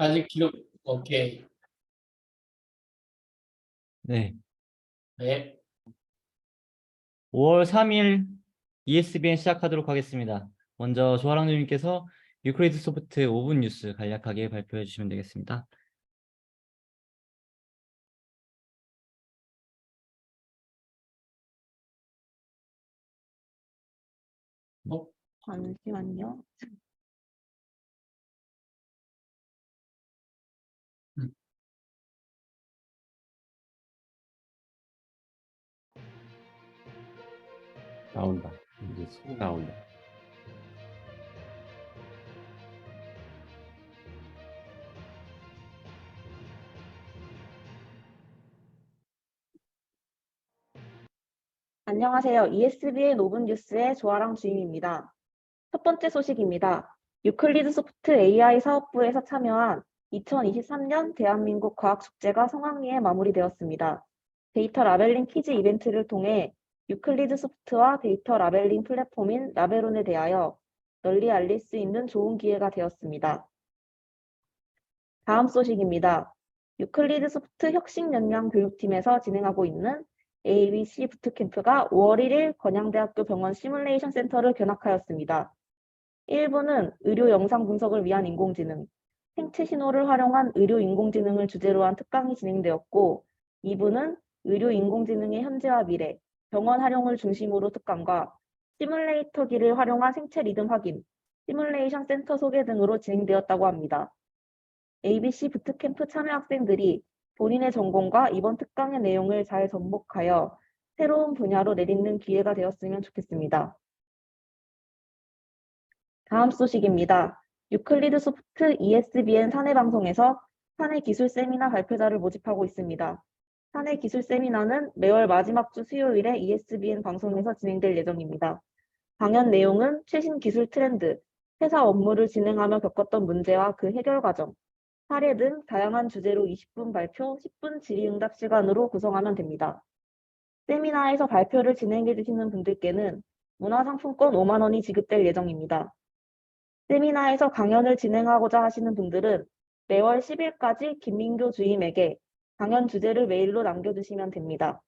아직 기록, 오케이. 네. 네. 5월 3일 ESBN 시작하도록 하겠습니다. 먼저 조아랑님께서 유클리드 소프트 5분 뉴스 간략하게 발표해 주시면 되겠습니다. 잠시만요. 음. 나온다. 이제 속 나온다. 안녕하세요. ESBN 5분 뉴스의 조아랑 주임입니다. 첫 번째 소식입니다. 유클리드 소프트 AI 사업부에서 참여한 2023년 대한민국 과학축제가 성황리에 마무리되었습니다. 데이터 라벨링 퀴즈 이벤트를 통해 유클리드 소프트와 데이터 라벨링 플랫폼인 라벨론에 대하여 널리 알릴 수 있는 좋은 기회가 되었습니다. 다음 소식입니다. 유클리드 소프트 혁신역량 교육팀에서 진행하고 있는 ABC 부트캠프가 5월 1일 건양대학교 병원 시뮬레이션 센터를 견학하였습니다. 1부는 의료 영상 분석을 위한 인공지능, 생체 신호를 활용한 의료 인공지능을 주제로 한 특강이 진행되었고, 2부는 의료 인공지능의 현재와 미래, 병원 활용을 중심으로 특강과 시뮬레이터기를 활용한 생체 리듬 확인, 시뮬레이션 센터 소개 등으로 진행되었다고 합니다. ABC 부트캠프 참여 학생들이 본인의 전공과 이번 특강의 내용을 잘 접목하여 새로운 분야로 내딛는 기회가 되었으면 좋겠습니다. 다음 소식입니다. 유클리드 소프트 ESBN 사내방송에서 사내기술 세미나 발표자를 모집하고 있습니다. 사내기술 세미나는 매월 마지막 주 수요일에 ESBN 방송에서 진행될 예정입니다. 강연 내용은 최신 기술 트렌드, 회사 업무를 진행하며 겪었던 문제와 그 해결 과정, 사례 등 다양한 주제로 20분 발표, 10분 질의응답 시간으로 구성하면 됩니다. 세미나에서 발표를 진행해 주시는 분들께는 문화상품권 5만 원이 지급될 예정입니다. 세미나에서 강연을 진행하고자 하시는 분들은 매월 10일까지 김민교 주임에게 강연 주제를 메일로 남겨주시면 됩니다.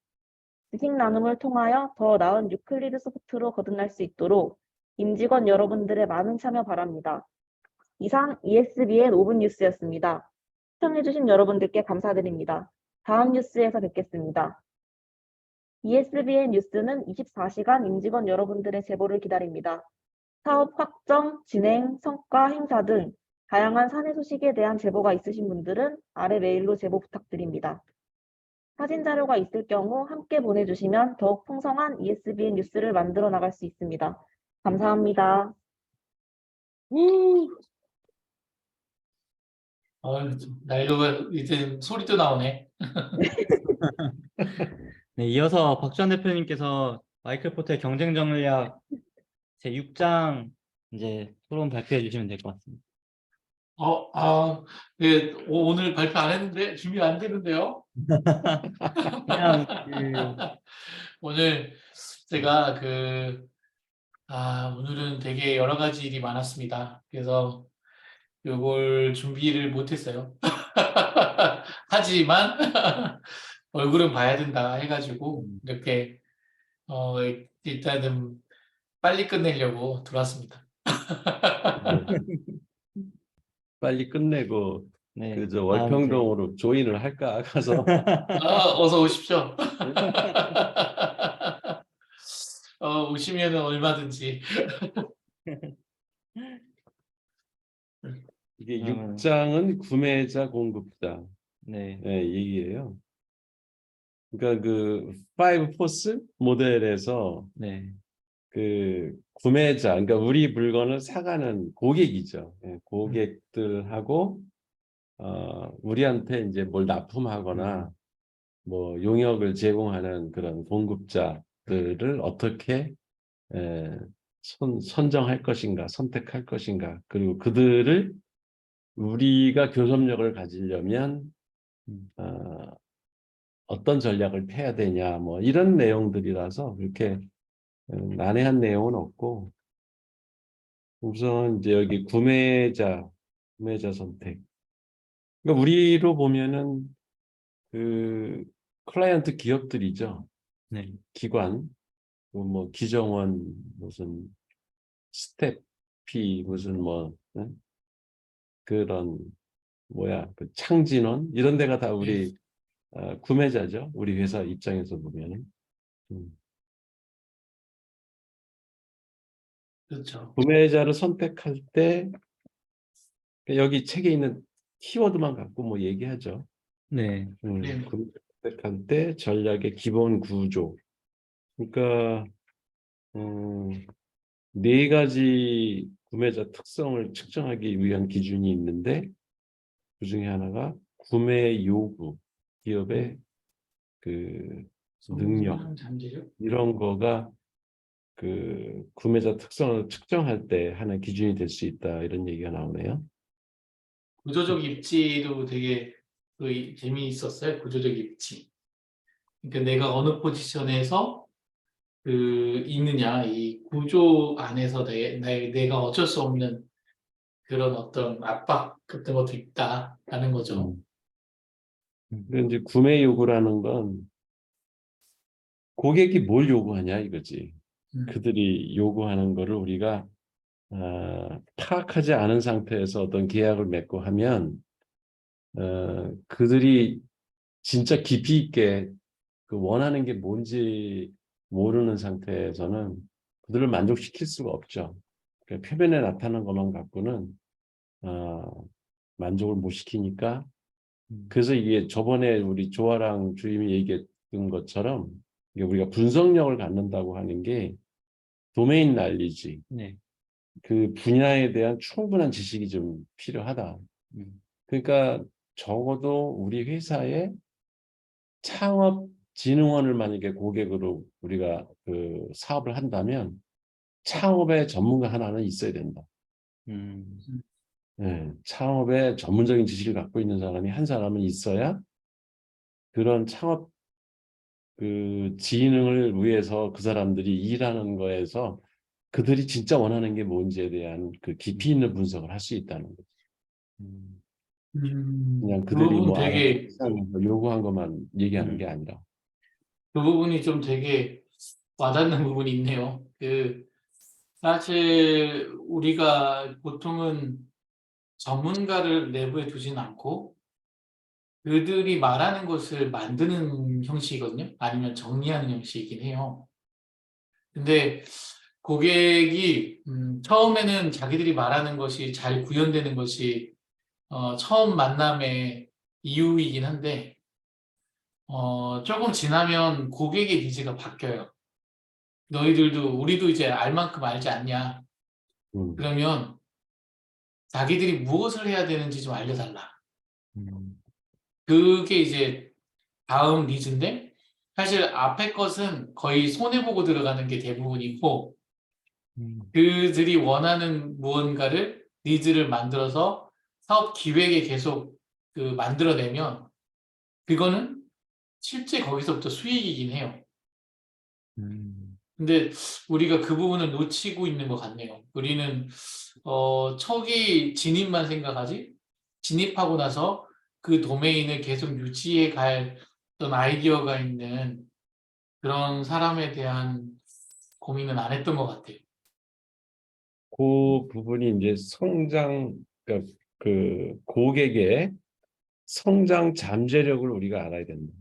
지식 나눔을 통하여 더 나은 유클리드 소프트로 거듭날 수 있도록 임직원 여러분들의 많은 참여 바랍니다. 이상 ESBN 5분 뉴스였습니다. 시청해주신 여러분들께 감사드립니다. 다음 뉴스에서 뵙겠습니다. ESBN 뉴스는 24시간 임직원 여러분들의 제보를 기다립니다. 사업 확정, 진행, 성과, 행사 등 다양한 사내 소식에 대한 제보가 있으신 분들은 아래 메일로 제보 부탁드립니다. 사진 자료가 있을 경우 함께 보내주시면 더욱 풍성한 ESBN 뉴스를 만들어 나갈 수 있습니다. 감사합니다. 나일로가 이제 소리도 나오네. 네, 이어서 박주환 대표님께서 마이클 포트의 경쟁 전략 제 6장 이제 토론 발표해 주시면 될 것 같습니다. 네, 오늘 발표 안 했는데 준비 안 되는데요. 그냥 오늘 제가 오늘은 되게 여러 가지 일이 많았습니다. 그래서 이걸 준비를 못했어요. 하지만 얼굴은 봐야 된다 해가지고 이렇게 일단은 빨리 끝내려고 들어왔습니다. 빨리 끝내고 네, 그저 다음 월평동으로 조인을 할까 가서 어서 오십시오. 오시면 얼마든지. 이게 6장은 구매자 공급자 네, 얘기예요. 그러니까 그 파이브 포스 모델에서 네, 그 구매자, 그러니까 우리 물건을 사가는 고객이죠. 고객들하고 우리한테 이제 뭘 납품하거나 뭐 용역을 제공하는 그런 공급자들을 어떻게 선정할 것인가, 선택할 것인가, 그리고 그들을 우리가 교섭력을 가지려면 어떤 전략을 펴야 되냐, 뭐 이런 내용들이라서 그렇게 난해한 내용은 없고, 우선 이제 여기 구매자 선택. 그러니까 우리로 보면은 그 클라이언트 기업들이죠. 네. 기관, 뭐 기정원, 무슨 스태피, 무슨 뭐 응? 그런 뭐야 그 창진원 이런 데가 다 우리 구매자죠. 우리 회사 입장에서 보면은 음. 그렇죠. 구매자를 선택할 때 여기 책에 있는 키워드만 갖고 뭐 얘기하죠. 네. 네. 구매 선택할 때 전략의 기본 구조. 그러니까 네 가지 구매자 특성을 측정하기 위한 기준이 있는데 그 중에 하나가 구매 요구, 기업의 그 능력 성장 잠재력. 이런 거가 그 구매자 특성을 측정할 때 하나의 기준이 될 수 있다 이런 얘기가 나오네요. 구조적 입지도 되게 재미있었어요. 구조적 입지. 그러니까 내가 어느 포지션에서 있느냐, 이 구조 안에서 내가 어쩔 수 없는 그런 어떤 압박 같은 것도 있다라는 거죠. 근데 이제 구매 요구라는 건 고객이 뭘 요구하냐 이거지. 음. 그들이 요구하는 거를 우리가 파악하지 않은 상태에서 어떤 계약을 맺고 하면 그들이 진짜 깊이 있게 그 원하는 게 뭔지 모르는 상태에서는 그들을 만족시킬 수가 없죠. 그러니까 표면에 나타나는 것만 갖고는 만족을 못 시키니까 그래서 이게 저번에 우리 조아랑 주임이 얘기했던 것처럼 이게 우리가 분석력을 갖는다고 하는 게 도메인 날리지 네. 그 분야에 대한 충분한 지식이 좀 필요하다. 그러니까 적어도 우리 회사에 창업진흥원을 만약에 고객으로 우리가 그 사업을 한다면 창업의 전문가 하나는 있어야 된다. 음. 예, 창업에 전문적인 지식을 갖고 있는 사람이 한 사람은 있어야 그런 창업 그 진흥을 위해서 그 사람들이 일하는 거에서 그들이 진짜 원하는 게 뭔지에 대한 그 깊이 있는 분석을 할 수 있다는 거죠. 그냥 그 그들이 부분 뭐 알아서 되게, 시장에서 요구한 것만 얘기하는 게 음. 아니라. 그 부분이 좀 되게 와닿는 부분이 있네요. 사실 우리가 보통은 전문가를 내부에 두진 않고 그들이 말하는 것을 만드는 형식이거든요. 아니면 정리하는 형식이긴 해요. 근데 고객이 처음에는 자기들이 말하는 것이 잘 구현되는 것이 처음 만남의 이유이긴 한데 조금 지나면 고객의 니즈가 바뀌어요. 너희들도 우리도 이제 알 만큼 알지 않냐. 음, 그러면 자기들이 무엇을 해야 되는지 좀 알려달라. 그게 이제 다음 니즈인데 사실 앞에 것은 거의 손해보고 들어가는 게 대부분이고 그들이 원하는 무언가를 니즈를 만들어서 사업 기획에 계속 만들어내면 그거는 실제 거기서부터 수익이긴 해요. 근데 우리가 그 부분을 놓치고 있는 것 같네요. 우리는 초기 진입만 생각하지 진입하고 나서 그 도메인을 계속 유지해 갈 어떤 아이디어가 있는 그런 사람에 대한 고민은 안 했던 것 같아요. 그 부분이 이제 성장, 그러니까 그 고객의 성장 잠재력을 우리가 알아야 된다.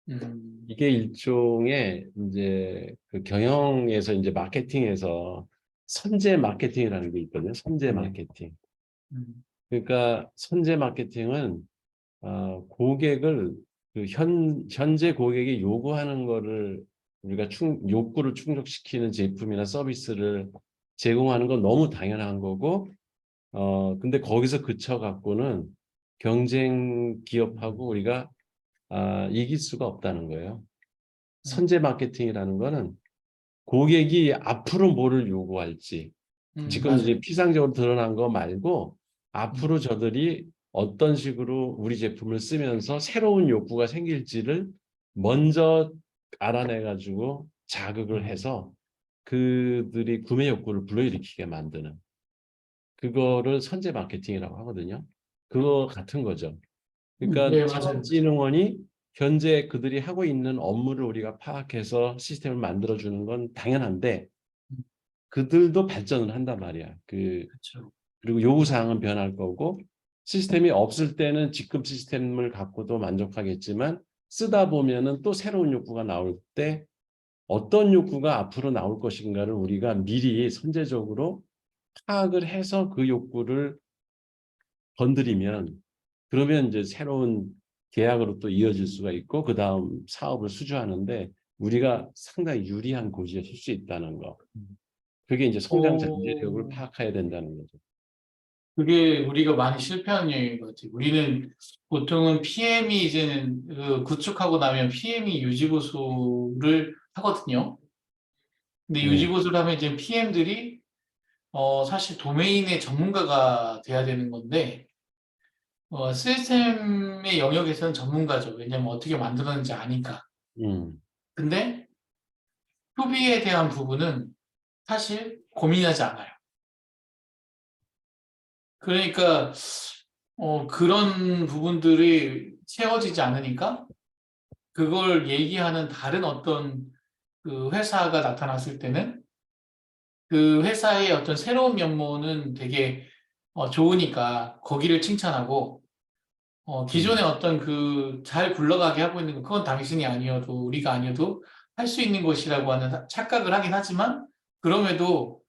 음, 이게 일종의 이제 그 경영에서 이제 마케팅에서 선제 마케팅이라는 게 있거든요. 선제 네. 마케팅. 음, 그러니까 선제 마케팅은 고객을 그 현재 고객이 요구하는 거를 우리가 욕구를 충족시키는 제품이나 서비스를 제공하는 건 너무 당연한 거고 근데 거기서 그쳐 갖고는 경쟁 기업하고 우리가 이길 수가 없다는 거예요. 선제 마케팅이라는 거는 고객이 앞으로 뭐를 요구할지 지금 이제 맞아요. 피상적으로 드러난 거 말고 음, 앞으로 저들이 어떤 식으로 우리 제품을 쓰면서 새로운 욕구가 생길지를 먼저 알아내 가지고 자극을 해서 그들이 구매 욕구를 불러일으키게 만드는 그거를 선제 마케팅이라고 하거든요. 그거 같은 거죠. 그러니까 네, 맞아요. 창업진흥원이 현재 그들이 하고 있는 업무를 우리가 파악해서 시스템을 만들어주는 건 당연한데 그들도 발전을 한단 말이야. 그렇죠. 그리고 요구사항은 변할 거고 시스템이 없을 때는 지금 시스템을 갖고도 만족하겠지만 쓰다 보면은 또 새로운 욕구가 나올 때 어떤 욕구가 앞으로 나올 것인가를 우리가 미리 선제적으로 파악을 해서 그 욕구를 건드리면 그러면 이제 새로운 계약으로 또 이어질 수가 있고 그 다음 사업을 수주하는데 우리가 상당히 유리한 고지에 설 수 있다는 거. 그게 이제 성장 잠재력을 어, 파악해야 된다는 거죠. 그게 우리가 많이 실패한 얘기인 것 같아요. 우리는 보통은 PM이 이제는 구축하고 나면 PM이 유지보수를 하거든요. 근데 네. 유지보수를 하면 이제 PM들이 사실 도메인의 전문가가 돼야 되는 건데 시스템의 영역에서는 전문가죠. 왜냐면 어떻게 만들었는지 아니까. 음, 근데 소비에 대한 부분은 사실 고민하지 않아요. 그러니까 그런 부분들이 채워지지 않으니까 그걸 얘기하는 다른 어떤 그 회사가 나타났을 때는 그 회사의 어떤 새로운 면모는 되게 좋으니까 거기를 칭찬하고 기존의 어떤 그 잘 굴러가게 하고 있는 거 그건 당신이 아니어도 우리가 아니어도 할 수 있는 것이라고 하는 착각을 하긴 하지만 그럼에도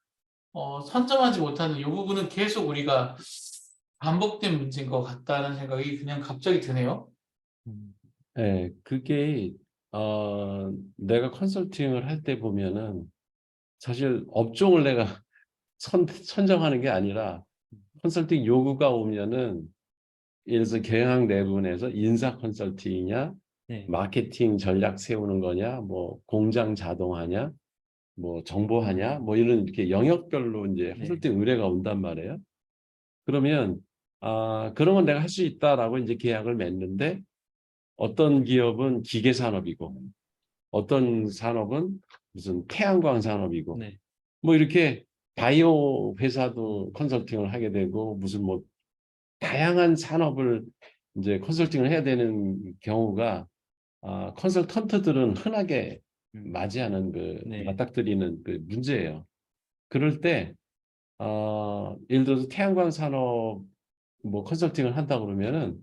선점하지 못하는 이 부분은 계속 우리가 반복된 문제인 것 같다는 생각이 그냥 갑자기 드네요. 네, 그게 내가 컨설팅을 할 때 보면은 사실 업종을 내가 선정하는 게 아니라 컨설팅 요구가 오면은 예를 들어서 경영 내분에서 인사 컨설팅이냐, 네. 마케팅 전략 세우는 거냐, 뭐 공장 자동화냐, 뭐 정보하냐, 뭐 이런 이렇게 영역별로 이제 네. 컨설팅 의뢰가 온단 말이에요. 그러면 그런 건 내가 할 수 있다라고 이제 계약을 맺는데 어떤 기업은 기계 산업이고 어떤 산업은 무슨 태양광 산업이고 네. 뭐 이렇게 바이오 회사도 컨설팅을 하게 되고 무슨 뭐 다양한 산업을 이제 컨설팅을 해야 되는 경우가 컨설턴트들은 흔하게 맞이하는 그 네. 맞닥뜨리는 그 문제예요. 그럴 때 예를 들어서 태양광 산업 뭐 컨설팅을 한다 그러면은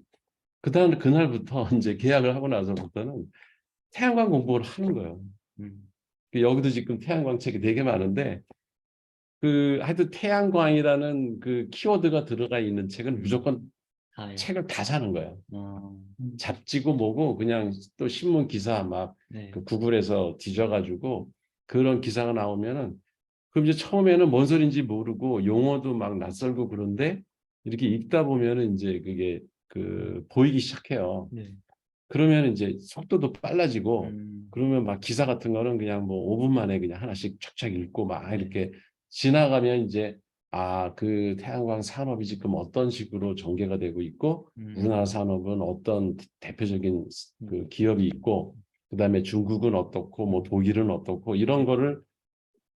그다음 그날부터 이제 계약을 하고 나서부터는 태양광 공부를 하는 거예요. 여기도 지금 태양광 책이 되게 많은데 하여튼 태양광이라는 그 키워드가 들어가 있는 책은 무조건 다, 예. 책을 다 사는 거예요. 어, 잡지고 뭐고 그냥 또 신문 기사 막 네. 그 구글에서 뒤져가지고 그런 기사가 나오면은 그럼 이제 처음에는 뭔 소리인지 모르고 용어도 막 낯설고 그런데 이렇게 읽다 보면은 이제 그게 보이기 시작해요. 네. 그러면 이제 속도도 빨라지고 음, 그러면 막 기사 같은 거는 그냥 뭐 5분 만에 그냥 하나씩 쫙쫙 읽고 막 네. 이렇게 지나가면 이제 그 태양광 산업이 지금 어떤 식으로 전개가 되고 있고 우리나라 산업은 어떤 대표적인 그 기업이 있고 그다음에 중국은 어떻고 뭐 독일은 어떻고 이런 거를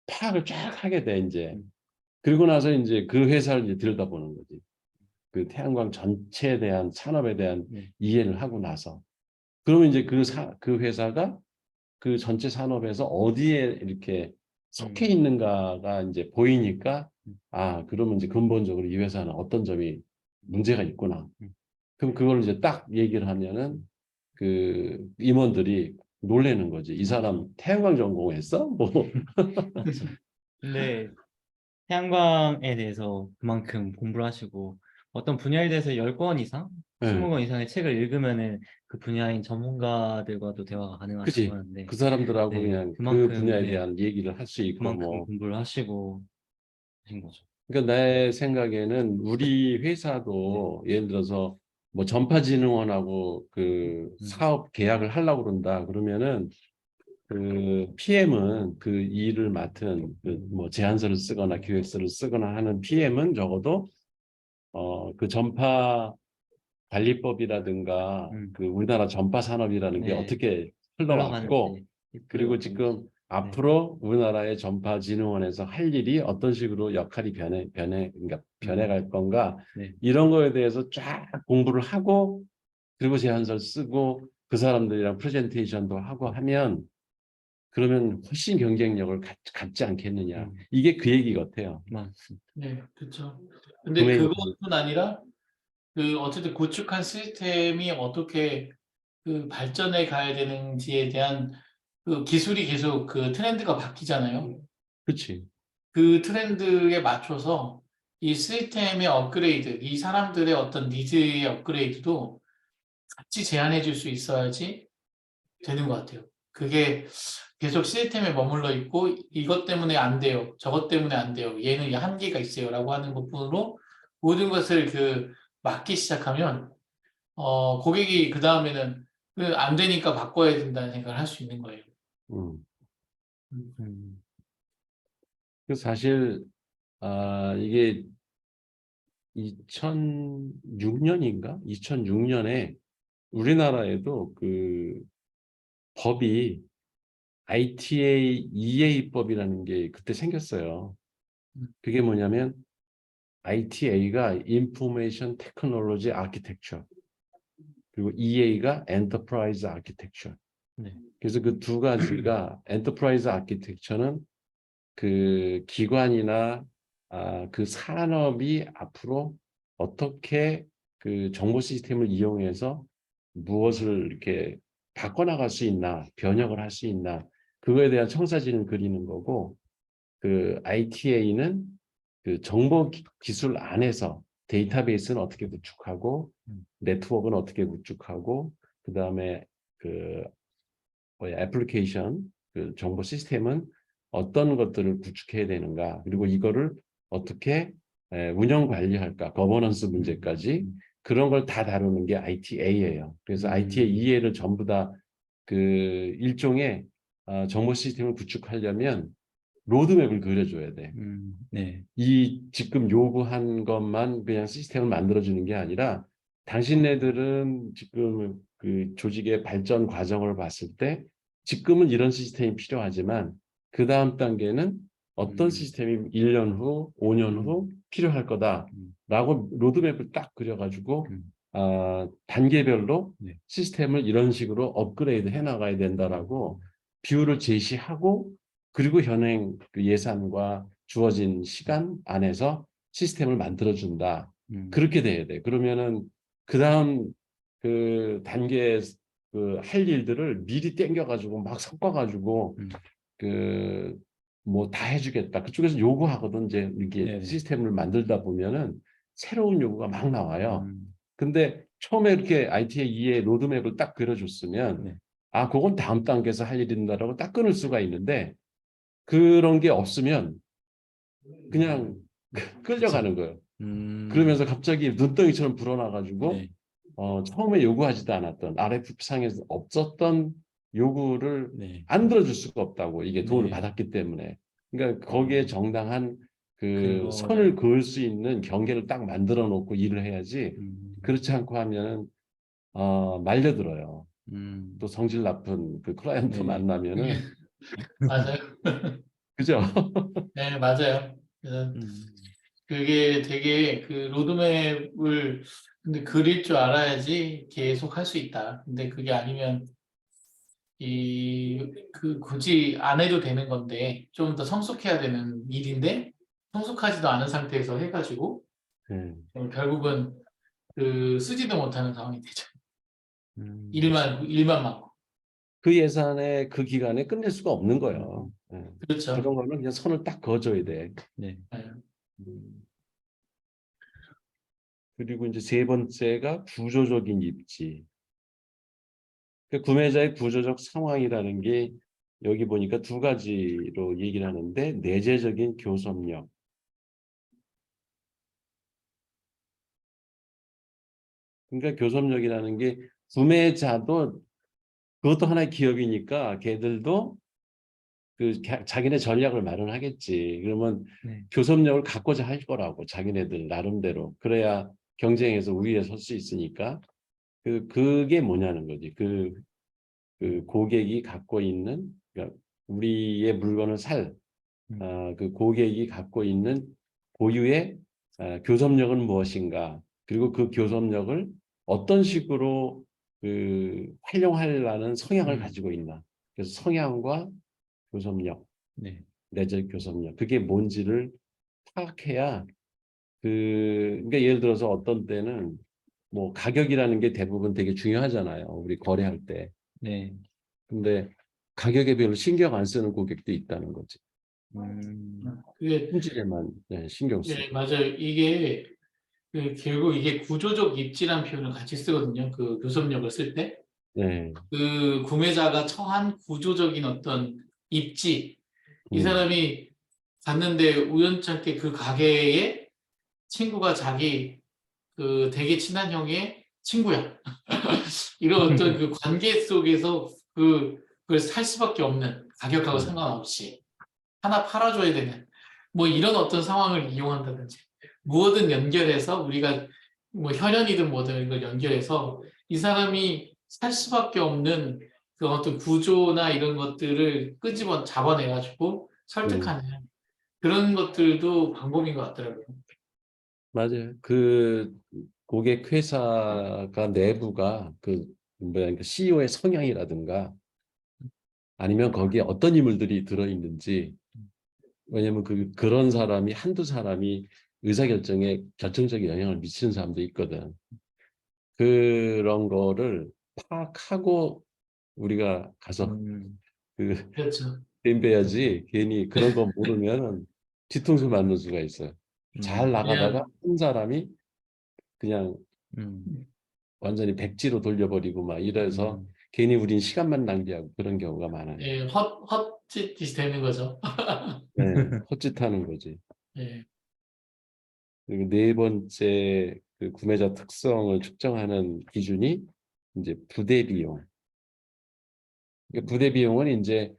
파악을 쫙 하게 돼 이제 그리고 나서 이제 그 회사를 이제 들여다보는 거지. 그 태양광 전체에 대한 산업에 대한 네. 이해를 하고 나서 그러면 이제 그 회사가 그 전체 산업에서 어디에 이렇게 속해 있는가가 이제 보이니까 그러면 이제 근본적으로 이 회사는 어떤 점이 문제가 있구나. 그럼 그걸 이제 딱 얘기를 하면은 그 임원들이 놀래는 거지. 이 사람 태양광 전공했어? 뭐 그렇죠. 근데 태양광에 대해서 그만큼 공부를 하시고 어떤 분야에 대해서 10권 이상, 네. 20권 이상의 책을 읽으면은 그 분야인 전문가들과도 대화가 가능하다고 그치. 하는데 그 사람들하고 네, 그냥 그 그만큼 분야에 네, 대한 얘기를 할 수 있고 그만큼 뭐. 공부를 하시고 하신 거죠. 그러니까 내 생각에는 우리 회사도 예를 들어서 뭐 전파진흥원하고 그 사업 계약을 하려고 그런다 그러면은 그 PM은 그 일을 맡은 그 뭐 제안서를 쓰거나 기획서를 쓰거나 하는 PM은 적어도 그 전파 관리법이라든가 그 우리나라 전파 산업이라는 게 네, 어떻게 흘러왔고 흘러가는지 그리고 지금 앞으로 우리나라의 전파진흥원에서 할 일이 어떤 식으로 역할이 그러니까 변해갈 건가 네. 이런 거에 대해서 쫙 공부를 하고 그리고 제안서를 쓰고 그 사람들이랑 프레젠테이션도 하고 하면 그러면 훨씬 경쟁력을 갖지 않겠느냐. 이게 그 얘기 같아요. 맞습니다. 네, 그렇죠. 근데 도메인 그것뿐 아니라 그 어쨌든 구축한 시스템이 어떻게 그 발전해 가야 되는지에 대한 그 기술이 계속 그 트렌드가 바뀌잖아요. 그렇지. 그 트렌드에 맞춰서 이 시스템의 업그레이드, 이 사람들의 어떤 니즈의 업그레이드도 같이 제안해 줄 수 있어야지 되는 것 같아요. 그게 계속 시스템에 머물러 있고 이것 때문에 안 돼요. 저것 때문에 안 돼요. 얘는 한계가 있어요라고 하는 것뿐으로 모든 것을 그 막기 시작하면 고객이 그 다음에는 그 안 되니까 바꿔야 된다는 생각을 할 수 있는 거예요. 음. 음. 그 사실 이게 2006년인가? 2006년에 우리나라에도 그 법이 ITA EA법이라는 게 그때 생겼어요. 그게 뭐냐면 ITA가 Information Technology Architecture 그리고 EA가 Enterprise Architecture. 네. 그래서 그 두 가지가 Enterprise Architecture는 그 기관이나 그 산업이 앞으로 어떻게 그 정보 시스템을 이용해서 무엇을 이렇게 바꿔나갈 수 있나, 변형을 할 수 있나, 그거에 대한 청사진을 그리는 거고, 그 ITA는 그 정보 기술 안에서 데이터베이스는 어떻게 구축하고, 네트워크는 어떻게 구축하고, 그 다음에 그 애플리케이션, 그 정보 시스템은 어떤 것들을 구축해야 되는가, 그리고 이거를 어떻게 운영 관리할까, 거버넌스 문제까지 그런 걸 다 다루는 게 ITA예요. 그래서 ITA, EA를 전부 다 그 일종의 정보 시스템을 구축하려면 로드맵을 그려줘야 돼. 네. 이 지금 요구한 것만 그냥 시스템을 만들어주는 게 아니라 당신네들은 지금 그 조직의 발전 과정을 봤을 때 지금은 이런 시스템이 필요하지만 그 다음 단계는 어떤 시스템이 1년 후, 5년 후 필요할 거다라고 로드맵을 딱 그려가지고 단계별로 네. 시스템을 이런 식으로 업그레이드 해나가야 된다라고 비율을 제시하고 그리고 현행 그 예산과 주어진 시간 안에서 시스템을 만들어준다. 그렇게 돼야 돼. 그러면은 그 다음 그 단계 그 할 일들을 미리 땡겨가지고 막 섞어가지고 그 뭐 다 해주겠다. 그쪽에서 요구하거든. 이제 이렇게 네네. 시스템을 만들다 보면은 새로운 요구가 막 나와요. 근데 처음에 이렇게 IT의 2의 로드맵을 딱 그려줬으면 네. 그건 다음 단계에서 할 일인다라고 딱 끊을 수가 있는데 그런 게 없으면 그냥 끌려가는 거예요. 그러면서 갑자기 눈덩이처럼 불어나가지고 네. 처음에 요구하지도 않았던 RF상에서 없었던 요구를 네. 안 들어줄 수가 없다고 이게 돈을 네. 받았기 때문에. 그러니까 거기에 정당한 그 그거- 선을 그을 수 있는 경계를 딱 만들어 놓고 일을 해야지 그렇지 않고 하면은 말려들어요. 또 성질 나쁜 그 클라이언트 네. 만나면은 맞아요. 그죠? 네, 맞아요. 그래서 그게 되게 그 로드맵을 근데 그릴 줄 알아야지 계속 할 수 있다. 근데 그게 아니면 그 굳이 안 해도 되는 건데 좀 더 성숙해야 되는 일인데 성숙하지도 않은 상태에서 해가지고 결국은 그 쓰지도 못하는 상황이 되죠. 일만 많고. 그 예산에 그 기간에 끝낼 수가 없는 거예요. 그렇죠. 그런 거는 그냥 선을 딱 그어줘야 돼. 네. 네. 그리고 이제 세 번째가 구조적인 입지. 그 구매자의 구조적 상황이라는 게 여기 보니까 두 가지로 얘기를 하는데 내재적인 교섭력. 그러니까 교섭력이라는 게 구매자도 그것도 하나의 기업이니까 걔들도 그 자기네 전략을 마련하겠지. 그러면 네. 교섭력을 갖고자 할 거라고 자기네들 나름대로. 그래야 경쟁에서 우위에 설 수 있으니까. 그게 뭐냐는 거지. 그 고객이 갖고 있는 그러니까 우리의 물건을 살 그 고객이 갖고 있는 고유의 교섭력은 무엇인가 그리고 그 교섭력을 어떤 식으로 활용하려는 성향을 음. 가지고 있나. 그래서 성향과 교섭력, 네. 내적 교섭력, 그게 뭔지를 파악해야 그러니까 예를 들어서 어떤 때는 뭐 가격이라는 게 대부분 되게 중요하잖아요. 우리 거래할 때. 네. 근데 가격에 별로 신경 안 쓰는 고객도 있다는 거지. 그게 품질에만 신경 쓰고. 네, 맞아요. 이게 결국 이게 구조적 입지란 표현을 같이 쓰거든요. 그 교섭력을 쓸 때. 네. 그 구매자가 처한 구조적인 어떤 입지, 이 음. 사람이 갔는데 우연찮게 그 가게에 친구가 자기 그 되게 친한 형의 친구야. 이런 어떤 그 관계 속에서 그걸 살 수밖에 없는, 가격하고 상관없이 하나 팔아줘야 되는 뭐 이런 어떤 상황을 이용한다든지, 무엇든 연결해서 우리가 뭐 혈연이든 뭐든 이걸 연결해서 이 사람이 살 수밖에 없는 그 어떤 구조나 이런 것들을 잡아내가지고 설득하는 그런 것들도 방법인 것 같더라고요. 맞아요. 그 고객 회사가 내부가 그 뭐야 그 CEO의 성향이라든가 아니면 거기에 어떤 인물들이 들어있는지 왜냐면 그런 사람이 한두 사람이 의사결정에 결정적인 영향을 미치는 사람도 있거든. 그런 거를 파악하고 우리가 가서 그 그렇죠. 덤벼야지 괜히 그런 거 모르면 뒤통수 맞는 수가 있어요. 잘 나가다가 그냥 한 사람이 그냥 완전히 백지로 돌려버리고 막 이래서 괜히 우린 시간만 낭비하고 그런 경우가 많아요. 예, 헛짓이 되는 거죠. 네, 헛짓하는 거지. 예, 그리고 네 번째 그 구매자 특성을 측정하는 기준이 이제 부대 비용. 그러니까 부대 비용은 이제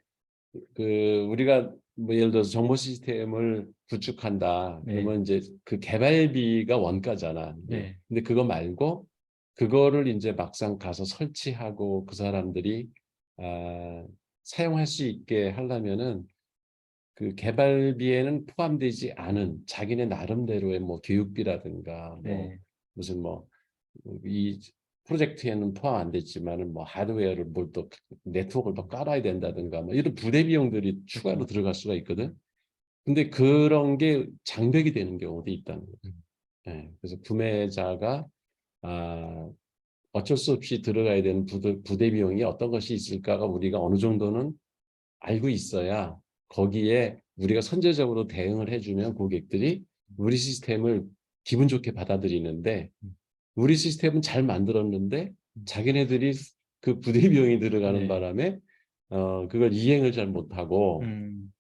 그 우리가 뭐 예를 들어서 정보 시스템을 구축한다. 네. 그러면 이제 그 개발비가 원가잖아. 네. 근데 그거 말고 그거를 이제 막상 가서 설치하고 그 사람들이 사용할 수 있게 하려면은 그 개발비에는 포함되지 않은 자기네 나름대로의 뭐 교육비라든가 뭐 네. 무슨 뭐 이 프로젝트에는 포함 안 됐지만은 뭐 하드웨어를 뭘 또 네트워크를 더 깔아야 된다든가 뭐 이런 부대 비용들이 추가로 들어갈 수가 있거든. 근데 그런 게 장벽이 되는 경우도 있다는 거죠. 예, 그래서 구매자가 어쩔 수 없이 들어가야 되는 부대 비용이 어떤 것이 있을까가 우리가 어느 정도는 알고 있어야 거기에 우리가 선제적으로 대응을 해주면 고객들이 우리 시스템을 기분 좋게 받아들이는데 우리 시스템은 잘 만들었는데 자기네들이 그 부대 비용이 들어가는 네. 바람에 그걸 이행을 잘 못하고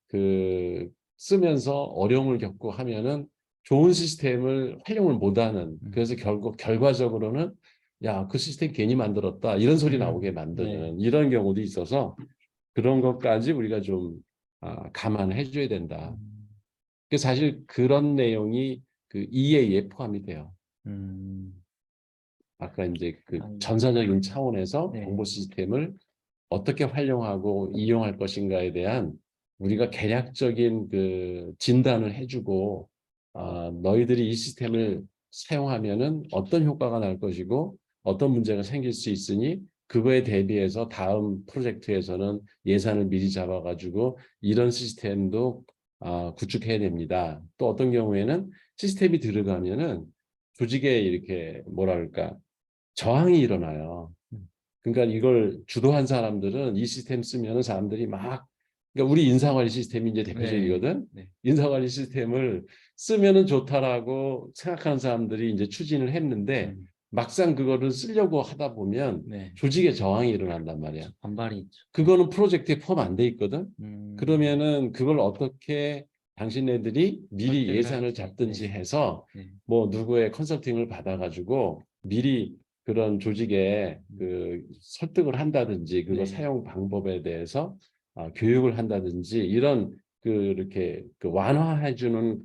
그 쓰면서 어려움을 겪고 하면은 좋은 시스템을 활용을 못하는 그래서 결국 결과적으로는 야, 그 시스템 괜히 만들었다 이런 소리 나오게 만드는 이런 경우도 있어서 그런 것까지 우리가 좀 감안해 줘야 된다. 그 사실 그런 내용이 그 EA에 포함이 돼요. 아까 이제 그 전산적인 차원에서 네. 정보 시스템을 어떻게 활용하고 이용할 것인가에 대한 우리가 개략적인 그 진단을 해주고 너희들이 이 시스템을 사용하면은 어떤 효과가 날 것이고 어떤 문제가 생길 수 있으니 그거에 대비해서 다음 프로젝트에서는 예산을 미리 잡아가지고 이런 시스템도 구축해야 됩니다. 또 어떤 경우에는 시스템이 들어가면은 조직에 이렇게 뭐랄까 저항이 일어나요. 그러니까 이걸 주도한 사람들은 이 시스템 쓰면은 사람들이 막 그러니까 우리 인사관리 시스템이 이제 대표적이거든. 네. 인사관리 시스템을 쓰면은 좋다라고 생각하는 사람들이 이제 추진을 했는데 막상 그거를 쓰려고 하다 보면 네. 조직에 저항이 일어난단 말이야. 반발이 있죠. 그거는 프로젝트에 포함 안 돼 있거든. 그러면은 그걸 어떻게 당신네들이 미리 설득을 예산을 할지. 잡든지 네. 해서 네. 뭐 누구의 컨설팅을 받아가지고 미리 그런 조직에 그 설득을 한다든지 그거 네. 사용 방법에 대해서 교육을 한다든지 이런 그 이렇게 그 완화해주는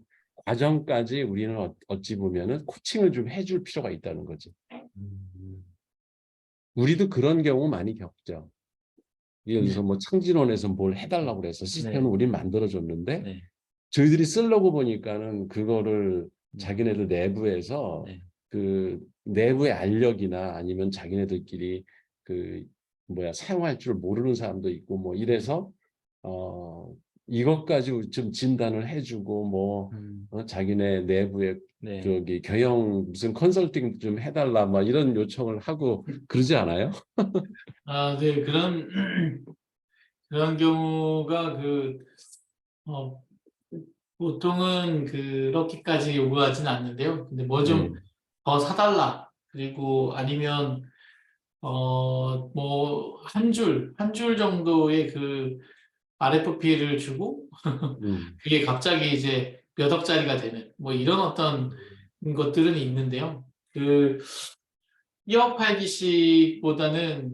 과정까지 우리는 어찌 보면은 코칭을 좀 해줄 필요가 있다는 거지. 우리도 그런 경우 많이 겪죠. 예를 들어서 뭐 창진원에서 뭘 해달라고 그래서 시스템을 네. 우린 만들어줬는데 네. 저희들이 쓰려고 보니까는 그거를 자기네들 내부에서 네. 그 내부의 알력이나 아니면 자기네들끼리 그 뭐야 사용할 줄 모르는 사람도 있고 뭐 이래서 이것까지 좀 진단을 해주고 뭐 자기네 내부에 네. 저기 경영 무슨 컨설팅 좀 해달라 막 이런 요청을 하고 그러지 않아요? 아, 네, 그런 경우가 어, 보통은 그렇게까지 요구하진 않는데요. 근데 뭐 좀 네. 더 사달라. 그리고 아니면, 뭐, 한 줄 정도의 그 RFP를 주고, 음. 그게 갑자기 이제 몇 억짜리가 되는, 뭐 이런 어떤 것들은 있는데요. 그, 1억 팔기식보다는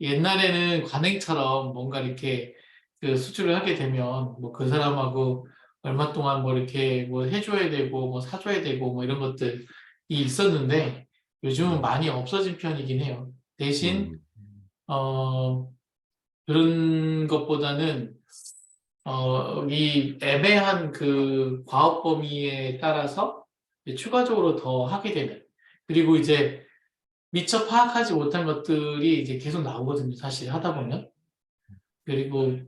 옛날에는 관행처럼 뭔가 이렇게 그 수주를 하게 되면 뭐 그 사람하고 얼마 동안 뭐 이렇게 뭐 해줘야 되고 뭐 사줘야 되고 뭐 이런 것들이 있었는데 요즘은 많이 없어진 편이긴 해요. 대신 음. 어 그런 것보다는 이 애매한 그 과업 범위에 따라서 이제 추가적으로 더 하게 되는 그리고 이제 미처 파악하지 못한 것들이 이제 계속 나오거든요. 사실 하다 보면. 그리고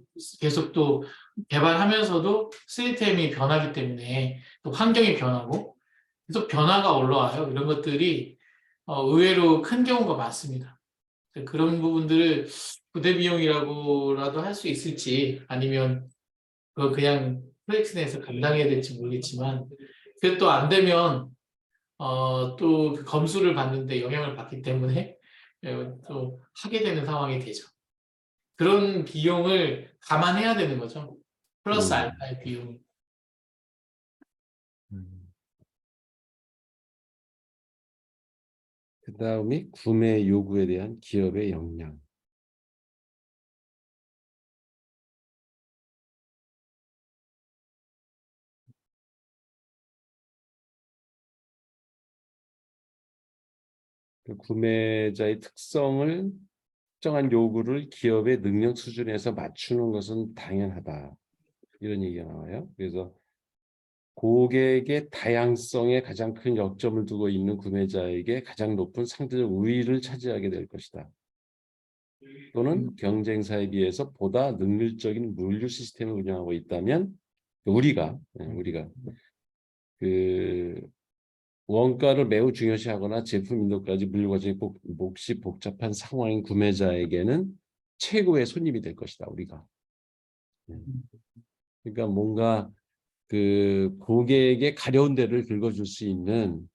계속 또 개발하면서도 시스템이 변하기 때문에 또 환경이 변하고 계속 변화가 올라와요. 이런 것들이 의외로 큰 경우가 많습니다. 그런 부분들을 부대 비용이라고라도 할 수 있을지 아니면 그거 그냥 프로젝트 내에서 감당해야 될지 모르겠지만 그게 또 안 되면 또그 검수를 받는데 영향을 받기 때문에 또 하게 되는 상황이 되죠. 그런 비용을 감안해야 되는 거죠. 플러스 음. 알파의 비용. 그다음이 구매 요구에 대한 기업의 역량. 그 구매자의 특성을 특정한 요구를 기업의 능력 수준에서 맞추는 것은 당연하다. 이런 얘기가 나와요. 그래서 고객의 다양성에 가장 큰 역점을 두고 있는 구매자에게 가장 높은 상대적 우위를 차지하게 될 것이다. 또는 경쟁사에 비해서 보다 능률적인 물류 시스템을 운영하고 있다면 우리가 그 원가를 매우 중요시하거나 제품 인도까지 물류 과정이 몹시 복잡한 상황인 구매자에게는 최고의 손님이 될 것이다. 우리가. 그러니까 뭔가 그 고객의 가려운 데를 긁어줄 수 있는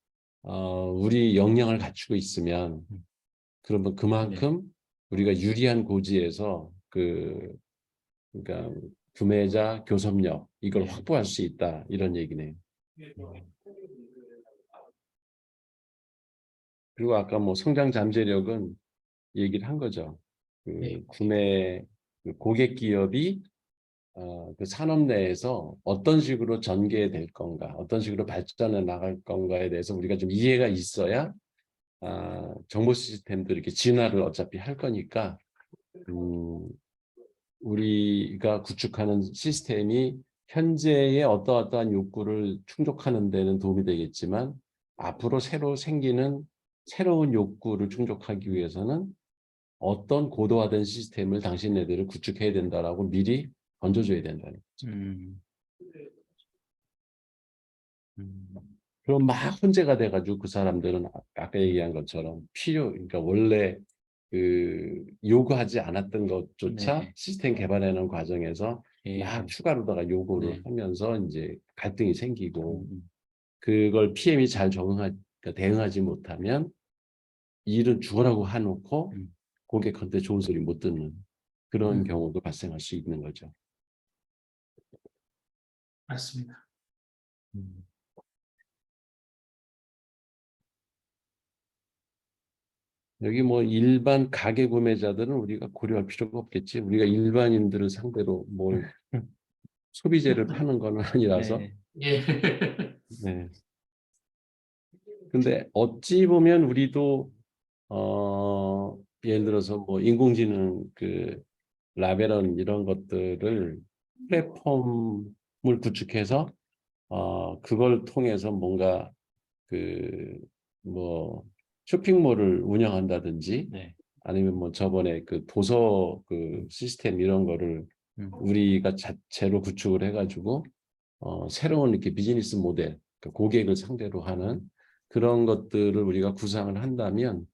우리 역량을 갖추고 있으면 그러면 그만큼 우리가 유리한 고지에서 그러니까 구매자 교섭력 이걸 확보할 수 있다 이런 얘기네요. 그리고 아까 뭐 성장 잠재력은 얘기를 한 거죠. 네. 그 고객 기업이 그 산업 내에서 어떤 식으로 전개될 건가, 어떤 식으로 발전해 나갈 건가에 대해서 우리가 좀 이해가 있어야 정보 시스템도 이렇게 진화를 어차피 할 거니까 우리가 구축하는 시스템이 현재의 어떠한 욕구를 충족하는 데는 도움이 되겠지만 앞으로 새로 생기는 새로운 욕구를 충족하기 위해서는 어떤 고도화된 시스템을 당신네들을 구축해야 된다라고 미리 던져줘야 된다는 거죠. 그럼 막 혼재가 돼가지고 그 사람들은 아까 얘기한 것처럼 그러니까 원래 그 요구하지 않았던 것조차 시스템 개발하는 과정에서 막 추가로다가 요구를 하면서 이제 갈등이 생기고 그걸 PM이 잘 그러니까 대응하지 못하면 일은 죽으라고 해놓고 고객한테 좋은 소리 못 듣는 그런 경우도 발생할 수 있는 거죠. 맞습니다. 여기 뭐 일반 가계 구매자들은 우리가 고려할 필요가 없겠지. 우리가 일반인들을 상대로 뭘 소비재를 파는 건 아니라서. 예. 네. 근데 어찌 보면 우리도 예를 들어서 뭐 인공지능 그 라벨은 이런 것들을 플랫폼을 구축해서 그걸 통해서 뭔가 그 뭐 쇼핑몰을 운영한다든지 아니면 뭐 저번에 그 도서 그 시스템 이런 거를 우리가 자체로 구축을 해가지고 새로운 이렇게 비즈니스 모델, 그 고객을 상대로 하는 그런 것들을 우리가 구상을 한다면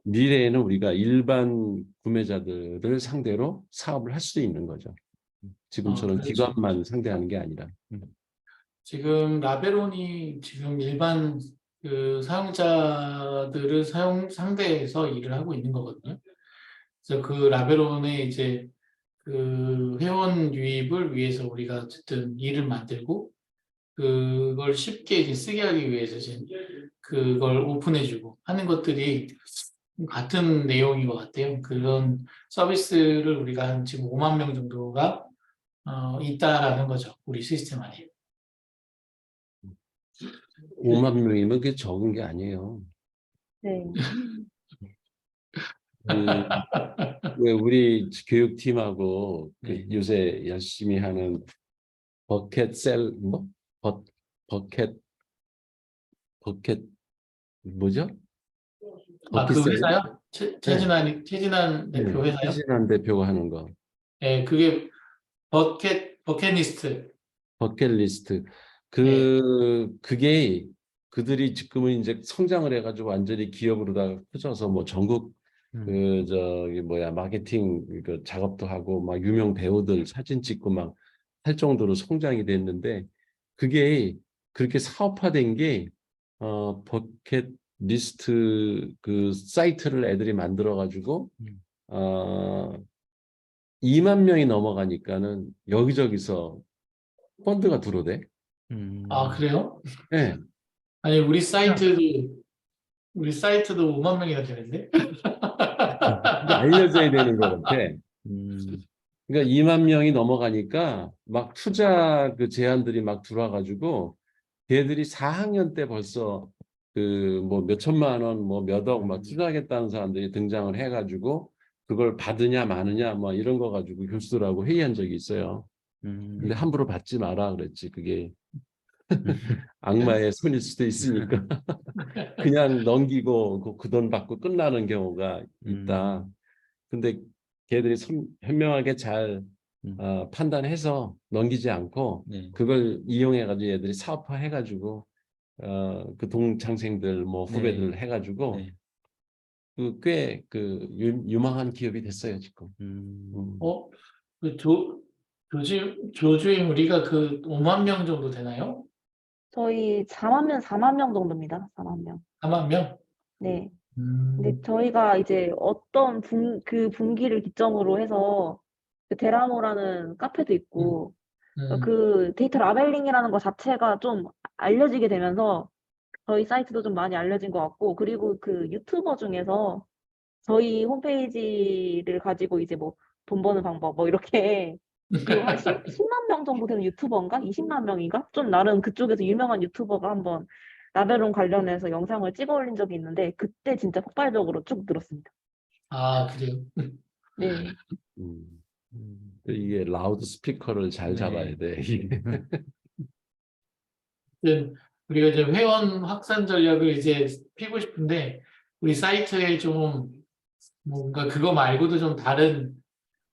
미래에는 우리가 일반 구매자들을 상대로 사업을 할 수도 있는 거죠. 지금처럼 그렇죠. 기관만 상대하는 게 아니라. 지금 라베론이 지금 일반 그 사용자들을 상대해서 일을 하고 있는 거거든요. 그래서 그 라베론의 이제 그 회원 유입을 위해서 우리가 어쨌든 일을 만들고 그걸 쉽게 이제 쓰게 하기 위해서 이제 그걸 오픈해주고 하는 것들이 같은 내용인 것 같아요. 그런 서비스를 우리가 한 지금 5만 명 정도가 있다라는 거죠. 우리 시스템 안에. 5만 명이면 그게 적은 게 아니에요. 네. 그, 왜 우리 교육팀하고 그 네. 요새 열심히 하는 버, 버켓 버켓 뭐죠? 그 버킷셀러? 회사요? 네. 최진한 대표 회사요? 최진한 대표가 하는 거. 네, 그게 버킷리스트. 버킷리스트. 네. 그게 그들이 지금은 이제 성장을 해가지고 완전히 기업으로다가 커져서 뭐 전국 그 저기 뭐야 마케팅 그 작업도 하고 막 유명 배우들 사진 찍고 막 할 정도로 성장이 됐는데 그게 그렇게 사업화된 게 버킷리스트 그 사이트를 애들이 만들어 가지고 2만 명이 넘어가니까는 여기저기서 펀드가 들어오대. 그래요? 네. 아니, 우리 사이트도 5만 명이나 되는데? 이게 알려져야 되는 것 같아. 그러니까 2만 명이 넘어가니까 막 투자 그 제안들이 막 들어와가지고 걔들이 4학년 때 벌써 그 뭐 몇 천만 원, 뭐 몇 억 막 투자하겠다는 사람들이 등장을 해가지고 그걸 받으냐 마느냐 뭐 이런 거 가지고 교수들하고 회의한 적이 있어요. 근데 함부로 받지 마라 그랬지. 그게 악마의 손일 수도 있으니까 그냥 넘기고 그 돈 받고 끝나는 경우가 있다. 근데 걔들이 현명하게 잘 판단해서 넘기지 않고 네. 그걸 이용해가지고 얘들이 사업화 해가지고 그 동창생들 뭐 후배들 네. 해가지고 네. 꽤 그 유망한 기업이 됐어요 지금. 그 조주임 우리가 그 5만 명 정도 되나요? 저희 4만 명 정도입니다. 4만 명. 4만 명? 네. 근데 음, 저희가 이제 어떤 그 분기를 기점으로 해서 그 데라모라는 카페도 음, 있고 음. 그 데이터 라벨링이라는 것 자체가 좀 알려지게 되면서 저희 사이트도 좀 많이 알려진 것 같고 그리고 그 유튜버 중에서 저희 홈페이지를 가지고 이제 뭐 돈 버는 방법 뭐 이렇게 그 한 10만 명 정도 되는 유튜버인가? 20만 명인가? 좀 나름 그쪽에서 유명한 유튜버가 한번 라벨론 관련해서 영상을 찍어 올린 적이 있는데 그때 진짜 폭발적으로 쭉 늘었습니다. 그래요? 네. 음. 이게 라우드 스피커를 잘 잡아야 네. 돼. 이게. 아무튼 우리가 이제 회원 확산 전략을 이제 피고 싶은데 우리 사이트에 좀 뭔가 그거 말고도 좀 다른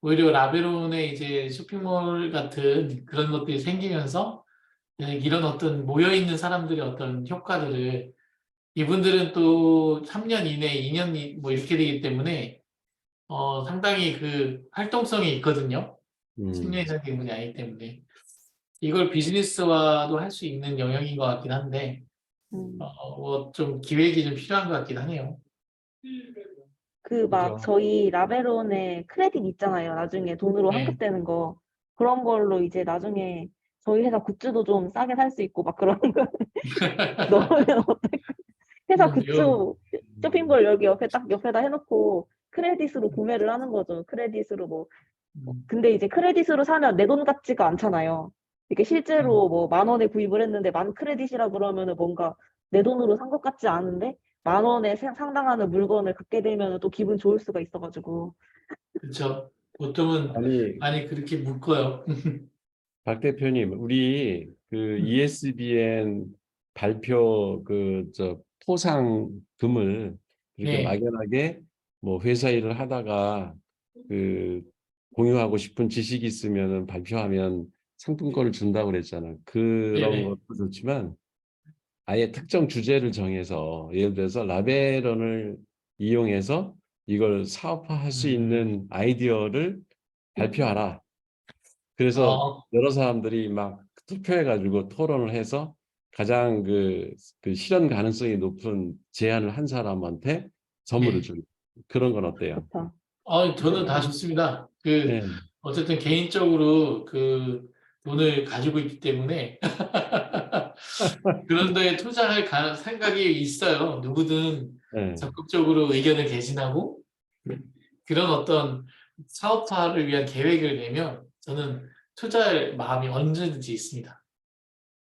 오히려 라베론의 이제 쇼핑몰 같은 그런 것들이 생기면서 이런 어떤 모여있는 사람들의 어떤 효과들을 이분들은 또 3년 이내, 2년 뭐 이렇게 되기 때문에 상당히 그 활동성이 있거든요. 10년 이상 된 분이 아니기 때문에 이걸 비즈니스화도 할 수 있는 영역인 것 같긴 한데 음. 뭐 좀 기획이 좀 필요한 것 같긴 하네요. 그 막 그죠. 저희 라벨론에 크레딧 있잖아요. 나중에 돈으로 네. 환급되는 거. 그런 걸로 이제 나중에 저희 회사 굿즈도 좀 싸게 살 수 있고 막 그런 거 넣으면 회사 굿즈 이거 쇼핑몰 여기 옆에 딱 옆에다 해놓고 크레딧으로 구매를 하는 거죠. 크레딧으로 뭐 근데 이제 크레딧으로 사면 내 돈 같지가 않잖아요. 이게 실제로 뭐 10,000원에 구입을 했는데 10,000크레딧이라 그러면은 뭔가 내 돈으로 산 것 같지 않은데 10,000원에 상당하는 물건을 갖게 되면 또 기분 좋을 수가 있어가지고. 그렇죠. 보통은 아니 많이 그렇게 묶어요. 박 대표님, 우리 그 ESBN 발표 그 저 포상금을 그렇게 네. 막연하게 뭐 회사 일을 하다가 그 공유하고 싶은 지식이 있으면은 발표하면 상품권을 준다고 그랬잖아. 그런 네네. 것도 좋지만 아예 특정 주제를 정해서 예를 들어서 라벨런을 이용해서 이걸 사업화할 수 있는 아이디어를 발표하라. 그래서 어, 여러 사람들이 막 투표해가지고 토론을 해서 가장 그 실현 가능성이 높은 제안을 한 사람한테 선물을 네. 주는 그런 건 어때요? 좋다. 저는 다 좋습니다. 네, 어쨌든 개인적으로 그 돈을 가지고 있기 때문에 그런 데에 투자할 생각이 있어요. 누구든 네. 적극적으로 의견을 개진하고 그런 어떤 사업화를 위한 계획을 내면 저는 투자할 마음이 언제든지 있습니다.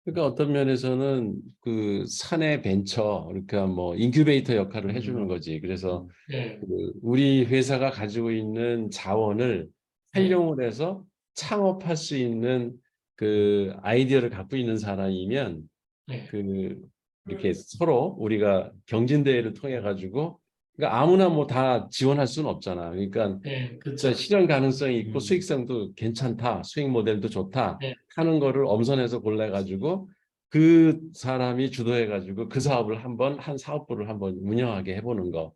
그러니까 어떤 면에서는 그 사내 벤처, 그러니까 뭐 인큐베이터 역할을 해주는 거지. 그래서 네, 그 우리 회사가 가지고 있는 자원을 네, 활용을 해서 창업할 수 있는 그 아이디어를 갖고 있는 사람이면 네, 그 이렇게 서로 우리가 경진대회를 통해 가지고 그러니까 아무나 뭐 다 지원할 수는 없잖아. 그러니까 네, 진짜 그렇죠. 실현 가능성이 있고 수익성도 괜찮다, 수익 모델도 좋다 네, 하는 거를 엄선해서 골라 가지고 그 사람이 주도해 가지고 그 사업을 한번 한 사업부를 한번 운영하게 해보는 거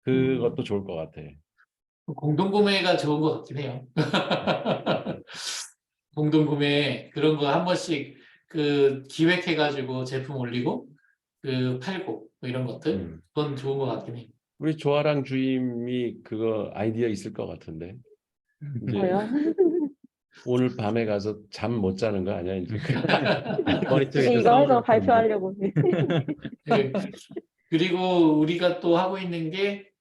그것도 좋을 것 같아. 공동구매가 좋은 것 같긴 해요. 공동구매 그런 거 한 번씩 그 기획해가지고 제품 올리고 그 팔고 뭐 이런 것들 음. 그건 좋은 것 같긴 해요. 우리 조아랑 주임이 그거 아이디어 있을 것 같은데 이제 저요? 오늘 밤에 가서 잠 못 자는 거 아니야 이제? 머릿속에 이제 좀 이거 해서 떠오를 텐데. 발표하려고. 네. 그리고 우리가 또 하고 있는 게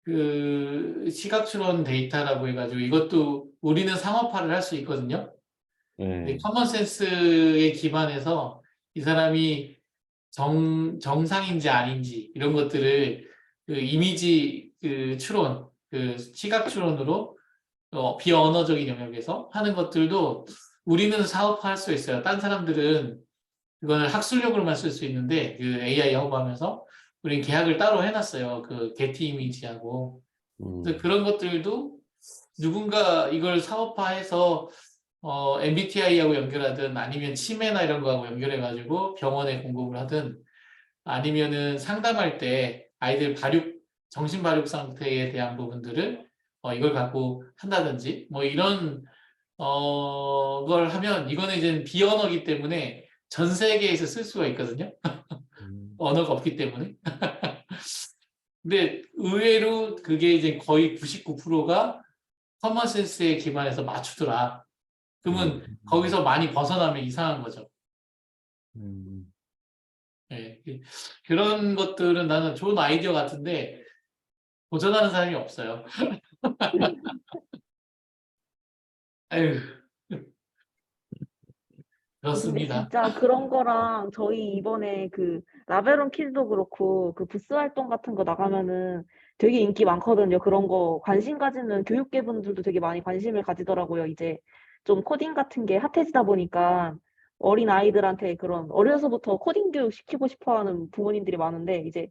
그 시각추론 데이터라고 해가지고 이것도 우리는 상업화를 할 수 있거든요. 근데 네. 커먼센스에 기반해서 이 사람이 정상인지 아닌지 이런 것들을 그 이미지 그 추론, 그 시각 추론으로 비언어적인 영역에서 하는 것들도 우리는 사업화할 수 있어요. 딴 사람들은 그거는 학술용으로만 쓸 수 있는데 그 AI 허브하면서 우린 계약을 따로 해놨어요. 그 게티 이미지하고. 그래서 음. 그런 것들도 누군가 이걸 사업화해서 MBTI하고 연결하든 아니면 치매나 이런 거하고 연결해가지고 병원에 공급을 하든 아니면은 상담할 때 아이들 정신 발육 상태에 대한 부분들을 이걸 갖고 한다든지 뭐 이런 걸 하면 이거는 이제 비언어기 때문에 전 세계에서 쓸 수가 있거든요. 언어가 없기 때문에. 근데 의외로 그게 이제 거의 99%가 커먼센스에 기반해서 맞추더라. 음. 그러면 거기서 많이 벗어나면 이상한 거죠. 음. 예, 그런 것들은 나는 좋은 아이디어 같은데 도전하는 사람이 없어요. 아유, 근데 그렇습니다. 진짜 그런 거랑 저희 이번에 그 라베론 퀴즈도 그렇고 그 부스 활동 같은 거 나가면은 되게 인기 많거든요. 그런 거 관심 가지는 교육계 분들도 되게 많이 관심을 가지더라고요. 이제 좀 코딩 같은 게 핫해지다 보니까 어린 아이들한테 그런 어려서부터 코딩 교육 시키고 싶어 하는 부모님들이 많은데 이제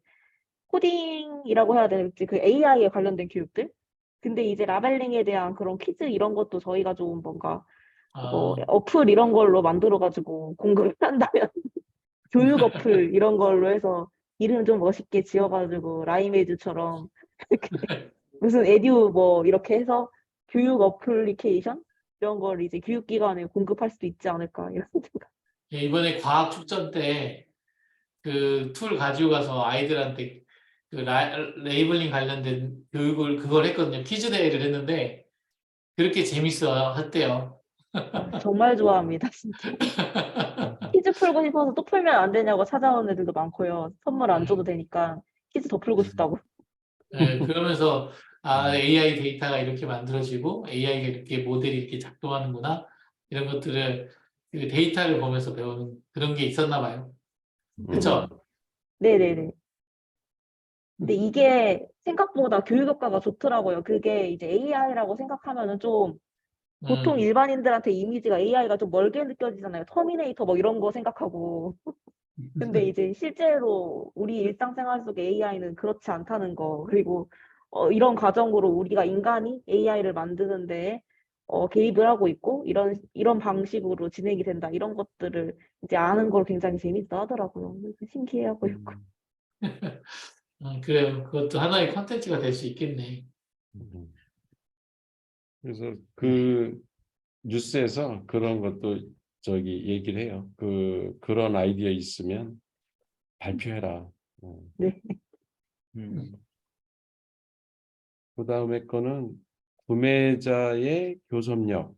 코딩이라고 해야 될지 그 AI에 관련된 교육들? 근데 이제 라벨링에 대한 그런 퀴즈 이런 것도 저희가 좀 뭔가 뭐 아, 어플 이런 걸로 만들어 가지고 공급을 한다면 교육 어플 이런 걸로 해서 이름 좀 멋있게 지어 가지고 라이메이즈처럼 무슨 에듀 뭐 이렇게 해서 교육 어플리케이션 이런 걸 이제 교육기관에 공급할 수도 있지 않을까 이런 생각. 예, 이번에 과학 축전 때 그 툴 가지고 가서 아이들한테 그 레이블링 관련된 교육을 그걸 했거든요. 퀴즈 대회를 했는데 그렇게 재밌어 했대요. 정말 좋아합니다, 진짜. 퀴즈 풀고 싶어서 또 풀면 안 되냐고 찾아오는 애들도 많고요. 선물 안 줘도 되니까 퀴즈 더 풀고 싶다고. 그러면서 음. AI 데이터가 이렇게 만들어지고 AI가 이렇게 모델이 이렇게 작동하는구나 이런 것들을 그 데이터를 보면서 배우는 그런 게 있었나 봐요. 음. 그렇죠? 네네네. 근데 이게 생각보다 교육 효과가 좋더라고요. 그게 이제 AI라고 생각하면은 좀 보통 음, 일반인들한테 이미지가 AI가 좀 멀게 느껴지잖아요. 터미네이터 뭐 이런 거 생각하고. 근데 이제 실제로 우리 일상생활 속 AI는 그렇지 않다는 거, 그리고 이런 과정으로 우리가 인간이 AI를 만드는데 개입을 하고 있고 이런 방식으로 진행이 된다 이런 것들을 이제 아는 걸 굉장히 재밌어 하더라고요. 그래서 신기해하고 있고. 그래요. 그것도 하나의 컨텐츠가 될 수 있겠네. 음. 그래서 그 뉴스에서 그런 것도 저기 얘기를 해요. 그런 아이디어 있으면 발표해라. 네. 음. 그 다음에 거는 구매자의 교섭력.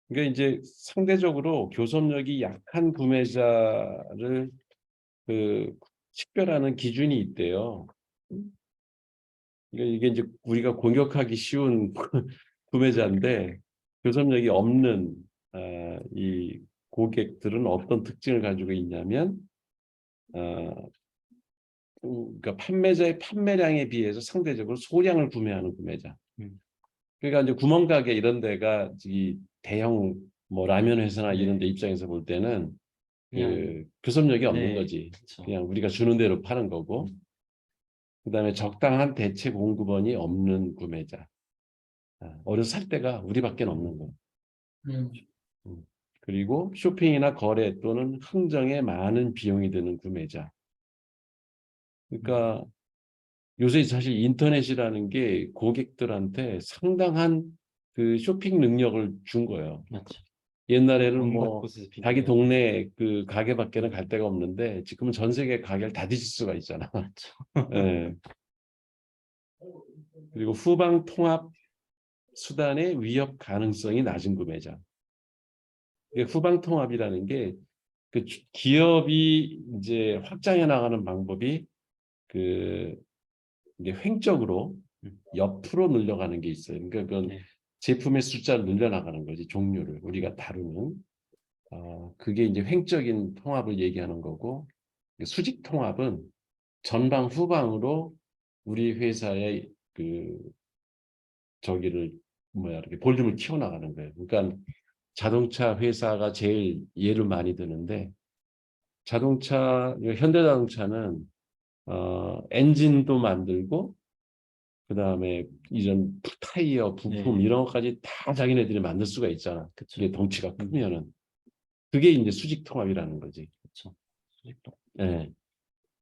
그러니까 이제 상대적으로 교섭력이 약한 구매자를 그 식별하는 기준이 있대요. 그러니까 이게 이제 우리가 공격하기 쉬운 구매자인데 교섭력이 없는 이 고객들은 어떤 특징을 가지고 있냐면 그러니까 판매자의 판매량에 비해서 상대적으로 소량을 구매하는 구매자. 그러니까 이제 구멍가게 이런 데가 이 대형 뭐 라면 회사나 이런 데 입장에서 볼 때는 그냥 교섭력이 없는 네, 거지. 그쵸. 그냥 우리가 주는 대로 파는 거고. 그다음에 적당한 대체 공급원이 없는 구매자. 어려서 살 때가 우리밖에 없는 거. 음, 그리고 쇼핑이나 거래 또는 흥정에 많은 비용이 드는 구매자. 그러니까 요새 사실 인터넷이라는 게 고객들한테 상당한 그 쇼핑 능력을 준 거예요. 맞죠. 옛날에는 온갖 뭐 곳에서 자기 비교해요. 동네 그 가게밖에는 갈 데가 없는데 지금은 전 세계 가게를 다 뒤질 수가 있잖아. 맞죠. 예. 그리고 후방 통합 수단의 위협 가능성이 낮은 구매자. 이게 후방 통합이라는 게 그 기업이 이제 확장해 나가는 방법이 그 이게 횡적으로 옆으로 늘려가는 게 있어요. 그러니까 그건 네. 제품의 숫자를 늘려나가는 거지, 종류를 우리가 다루는. 그게 이제 횡적인 통합을 얘기하는 거고, 수직 통합은 전방 후방으로 우리 회사의 그 저기를 뭐야 이렇게 볼륨을 키워나가는 거예요. 그러니까 자동차 회사가 제일 예를 많이 드는데 현대자동차는 엔진도 만들고 그다음에 이런 타이어 부품 네. 이런 것까지 다 자기네들이 만들 수가 있잖아. 그쵸. 이게 덩치가 크면은 그게 이제 수직 통합이라는 거지. 그쵸. 수직도. 예.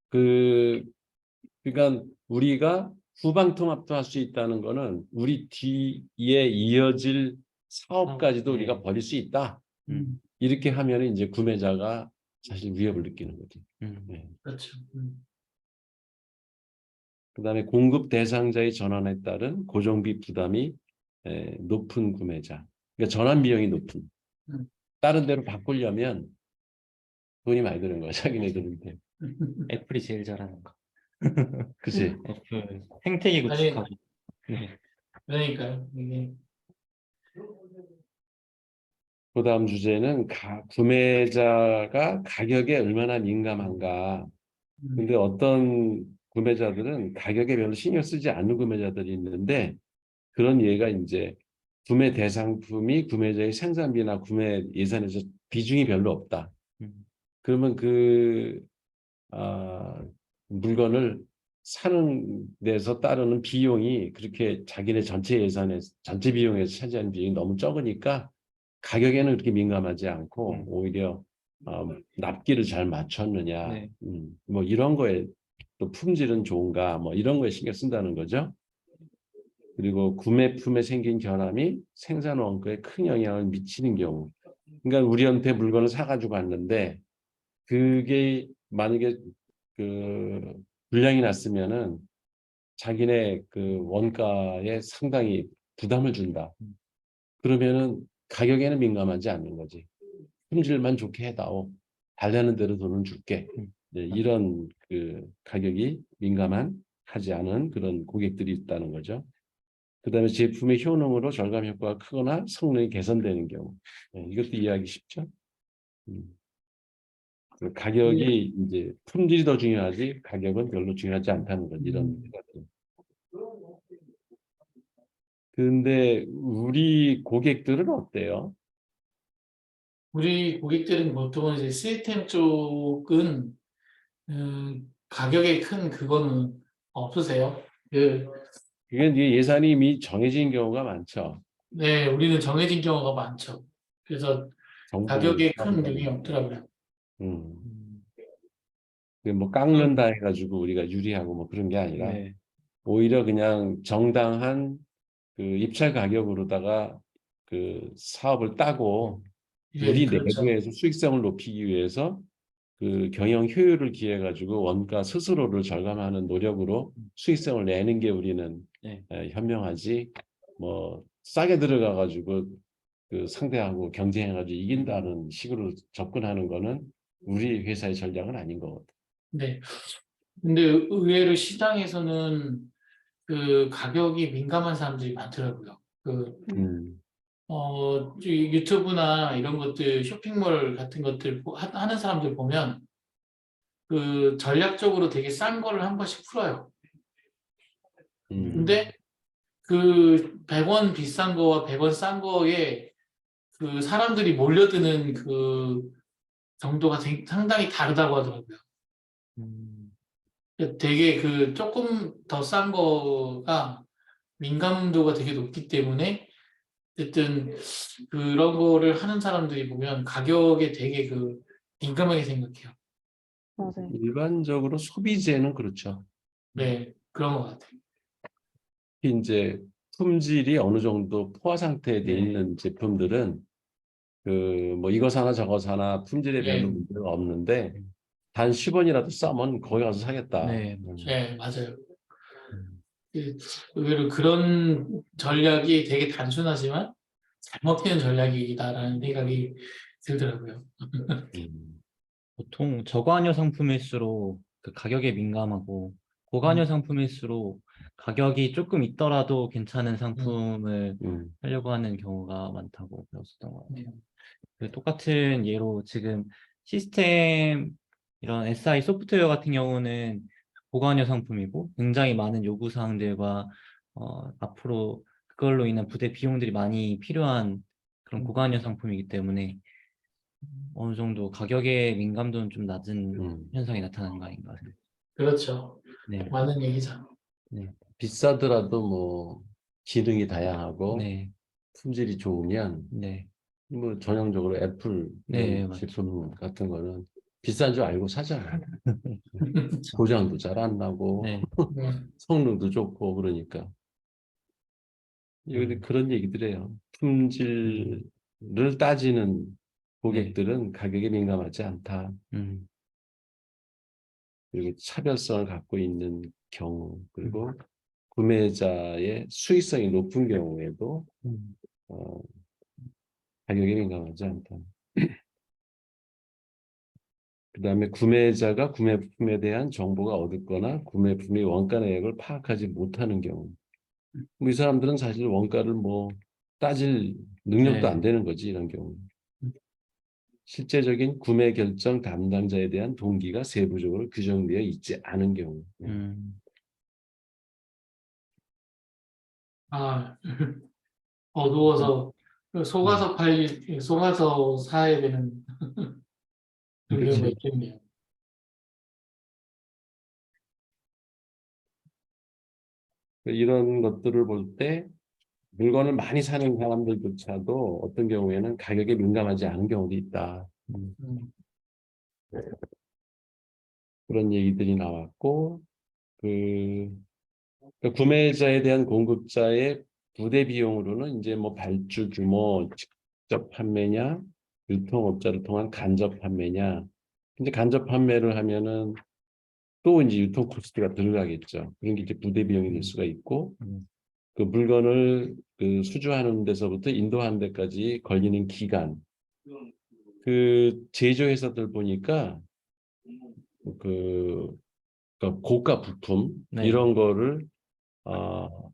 그러니까 우리가 후방 통합도 할 수 있다는 거는 우리 뒤에 이어질 사업까지도 네. 우리가 벌일 수 있다. 이렇게 하면 이제 구매자가 사실 위협을 느끼는 거지. 예. 그렇죠. 그다음에 공급 대상자의 전환에 따른 고정비 부담이 높은 구매자. 그러니까 전환 비용이 높은. 음. 다른 데로 바꾸려면 돈이 많이 드는 거야. 자기네들한테. 애플이 제일 잘하는 거. 그치? 애플 생태계 아니, 구축하고. 네. 그러니까요. 이게 그다음 주제는 구매자가 가격에 얼마나 민감한가. 근데 어떤 구매자들은 가격에 별로 신경 쓰지 않는 구매자들이 있는데 그런 예가 이제 구매 대상품이 구매자의 생산비나 구매 예산에서 비중이 별로 없다. 그러면 물건을 사는 데서 따르는 비용이 그렇게 자기네 전체 예산에 전체 비용에서 차지하는 비용이 너무 적으니까 가격에는 그렇게 민감하지 않고 오히려 납기를 잘 맞췄느냐 네. 뭐 이런 거에 또 품질은 좋은가 뭐 이런 거에 신경 쓴다는 거죠. 그리고 구매품에 생긴 결함이 생산 원가에 큰 영향을 미치는 경우. 그러니까 우리한테 물건을 사가지고 왔는데 그게 만약에 그 불량이 났으면은 자기네 그 원가에 상당히 부담을 준다. 그러면은 가격에는 민감하지 않는 거지. 품질만 좋게 해다오. 달라는 대로 돈은 줄게. 네, 이런 그 가격이 하지 않은 그런 고객들이 있다는 거죠. 그다음에 제품의 효능으로 절감 효과가 크거나 성능이 개선되는 경우. 네, 이것도 이해하기 쉽죠. 음. 가격이 이제 품질이 더 중요하지 가격은 별로 중요하지 않다는 거지 이런 생각들. 근데 우리 고객들은 어때요? 우리 고객들은 보통은 이제 시스템 쪽은 가격에 큰 그거는 없으세요? 그게 이제 예산이 이미 정해진 경우가 많죠. 네, 우리는 정해진 경우가 많죠. 그래서 정보 가격에 큰 사업이다 요인이 보니까. 없더라고요. 음, 그게 뭐 깎는다 해가지고 우리가 유리하고 뭐 그런 게 아니라 네. 오히려 그냥 정당한 그 입찰 가격으로다가 그 사업을 따고 예, 우리 그렇죠. 내부에서 수익성을 높이기 위해서 그 경영 효율을 기해 가지고 원가 스스로를 절감하는 노력으로 수익성을 내는 게 우리는 네. 현명하지 뭐 싸게 들어가 가지고 그 상대하고 경쟁해 가지고 이긴다는 식으로 접근하는 거는 우리 회사의 전략은 아닌 것 같아요. 네. 근데 의외로 시장에서는 그 가격이 민감한 사람들이 많더라고요. 유튜브나 이런 것들, 쇼핑몰 같은 것들 하는 사람들 보면 그 전략적으로 되게 싼 거를 한 번씩 풀어요. 근데 그 100원 비싼 거와 100원 싼 거에 그 사람들이 몰려드는 그 정도가 상당히 다르다고 하더라고요. 음, 되게 그 조금 더 싼 거가 민감도가 되게 높기 때문에 어쨌든 그런 거를 하는 사람들이 보면 가격에 되게 그 민감하게 생각해요. 맞아요. 일반적으로 소비재는 그렇죠. 네, 그런 것 같아요. 특히 이제 품질이 어느 정도 포화 상태에 돼 네. 있는 제품들은 그 뭐 이거 사나 저거 사나 품질에 별로 예, 문제가 없는데 단 10원이라도 싸면 거기 가서 사겠다. 네. 예, 맞아요. 음, 그 의외로 그런 전략이 되게 단순하지만 잘 먹히는 전략이다라는 생각이 들더라고요. 음, 보통 저관여 상품일수록 그 가격에 민감하고 고관여 음, 상품일수록 가격이 조금 있더라도 괜찮은 음, 상품을 음, 하려고 하는 경우가 많다고 배웠었던 것 네. 같아요. 그 똑같은 예로 지금 시스템 이런 SI 소프트웨어 같은 경우는 고관여 상품이고 굉장히 많은 요구 사항들과 앞으로 그걸로 인한 부대 비용들이 많이 필요한 그런 음, 고관여 상품이기 때문에 어느 정도 가격의 민감도는 좀 낮은 음. 현상이 나타나는 거 아닌가 생각해요. 그렇죠. 네, 맞는 얘기죠. 네, 비싸더라도 뭐 기능이 다양하고 네, 품질이 좋으면 네, 뭐 전형적으로 애플 이런 네, 맞죠. 제품 같은 거는 비싼 줄 알고 사잖아요. 그렇죠. 고장도 잘 안 나고 네, 네. 성능도 좋고 그러니까 여기 음, 그런 얘기들 해요. 음, 품질을 따지는 네, 고객들은 가격에 민감하지 않다. 음, 그리고 차별성을 갖고 있는 경우 음, 그리고 구매자의 수익성이 높은 경우에도 음, 어, 가격에 민감하지 않다. 그다음에 구매자가 구매품에 대한 정보가 어둡거나 구매품의 원가 내역을 파악하지 못하는 경우. 뭐이 사람들은 사실 원가를 뭐 따질 능력도 네, 안 되는 거지 이런 경우. 실제적인 구매 결정 담당자에 대한 동기가 세부적으로 규정되어 있지 않은 경우. 음, 아, 어두워서 네. 속아서 사야 되는 그런 경우가 그렇지. 있겠네요. 이런 것들을 볼 때 물건을 많이 사는 사람들조차도 어떤 경우에는 가격에 민감하지 않은 경우도 있다. 음, 그런 얘기들이 나왔고 그 구매자에 대한 공급자의 부대 비용으로는 이제 뭐 발주 규모, 직접 판매냐, 유통업자를 통한 간접 판매냐. 근데 간접 판매를 하면은 또 이제 유통 코스트가 들어가겠죠. 그런 게 이제 부대 비용이 될 수가 있고 음, 그 물건을 그 수주하는 데서부터 인도하는 데까지 걸리는 기간. 그 제조회사들 보니까 그 그러니까 고가 부품 네, 이런 거를 어,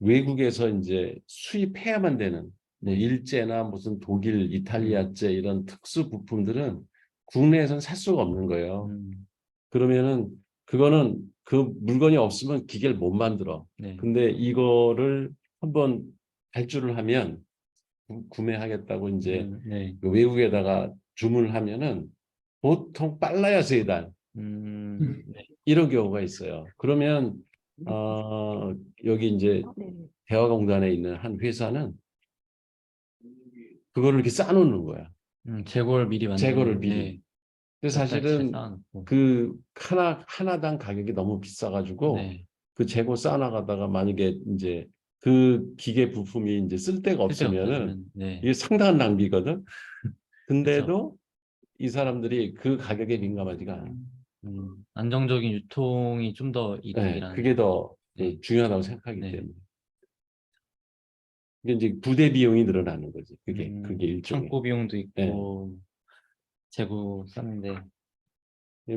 외국에서 이제 수입해야만 되는 뭐 네, 일제나 무슨 독일, 이탈리아제 이런 특수 부품들은 국내에선 살 수가 없는 거예요. 음, 그러면은 그거는 그 물건이 없으면 기계를 못 만들어. 네, 근데 이거를 한번 발주를 하면 구매하겠다고 이제 네. 그 외국에다가 주문을 하면은 보통 빨라야 3달 네. 이런 경우가 있어요. 그러면 여기 이제 네. 대화공단에 있는 한 회사는 그거를 이렇게 쌓아놓는 거야. 재고를 미리 재고를 만드는, 미리. 네. 근데 몇 달치 사실은 쌓아놓고, 그 하나당 가격이 너무 비싸가지고 네. 그 재고 쌓아나가다가 만약에 이제 그 기계 부품이 이제 쓸 데가 쓸데가 없으면은 없어지면, 네. 이게 상당한 낭비거든. 그렇죠. 근데도 이 사람들이 그 가격에 민감하지가 않아. 안정적인 유통이 좀 더 네, 이득이라는. 그게 더 네. 중요하다고 생각하기 네. 때문에. 이게 이제 부대 비용이 늘어나는 거지. 그게 일종의. 창고 비용도 네. 있고, 재고 쌓는데,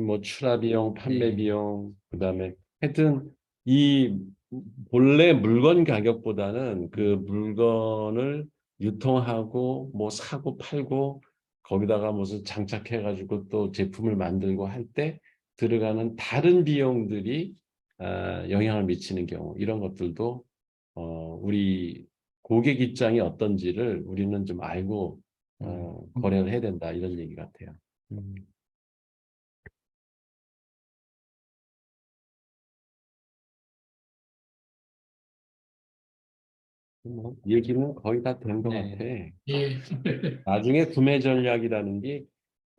뭐 출하 비용, 판매 네. 비용, 그다음에 하여튼 이 본래 물건 가격보다는 그 물건을 유통하고 뭐 사고 팔고 거기다가 무슨 장착해 가지고 또 제품을 만들고 할 때 들어가는 다른 비용들이 영향을 미치는 경우 이런 것들도 우리 고객 입장이 어떤지를 우리는 좀 알고 거래를 해야 된다 이런 얘기 같아요. 음, 뭐 얘기는 거의 다 된 것 네. 같아. 예. 나중에 구매 전략이라는 게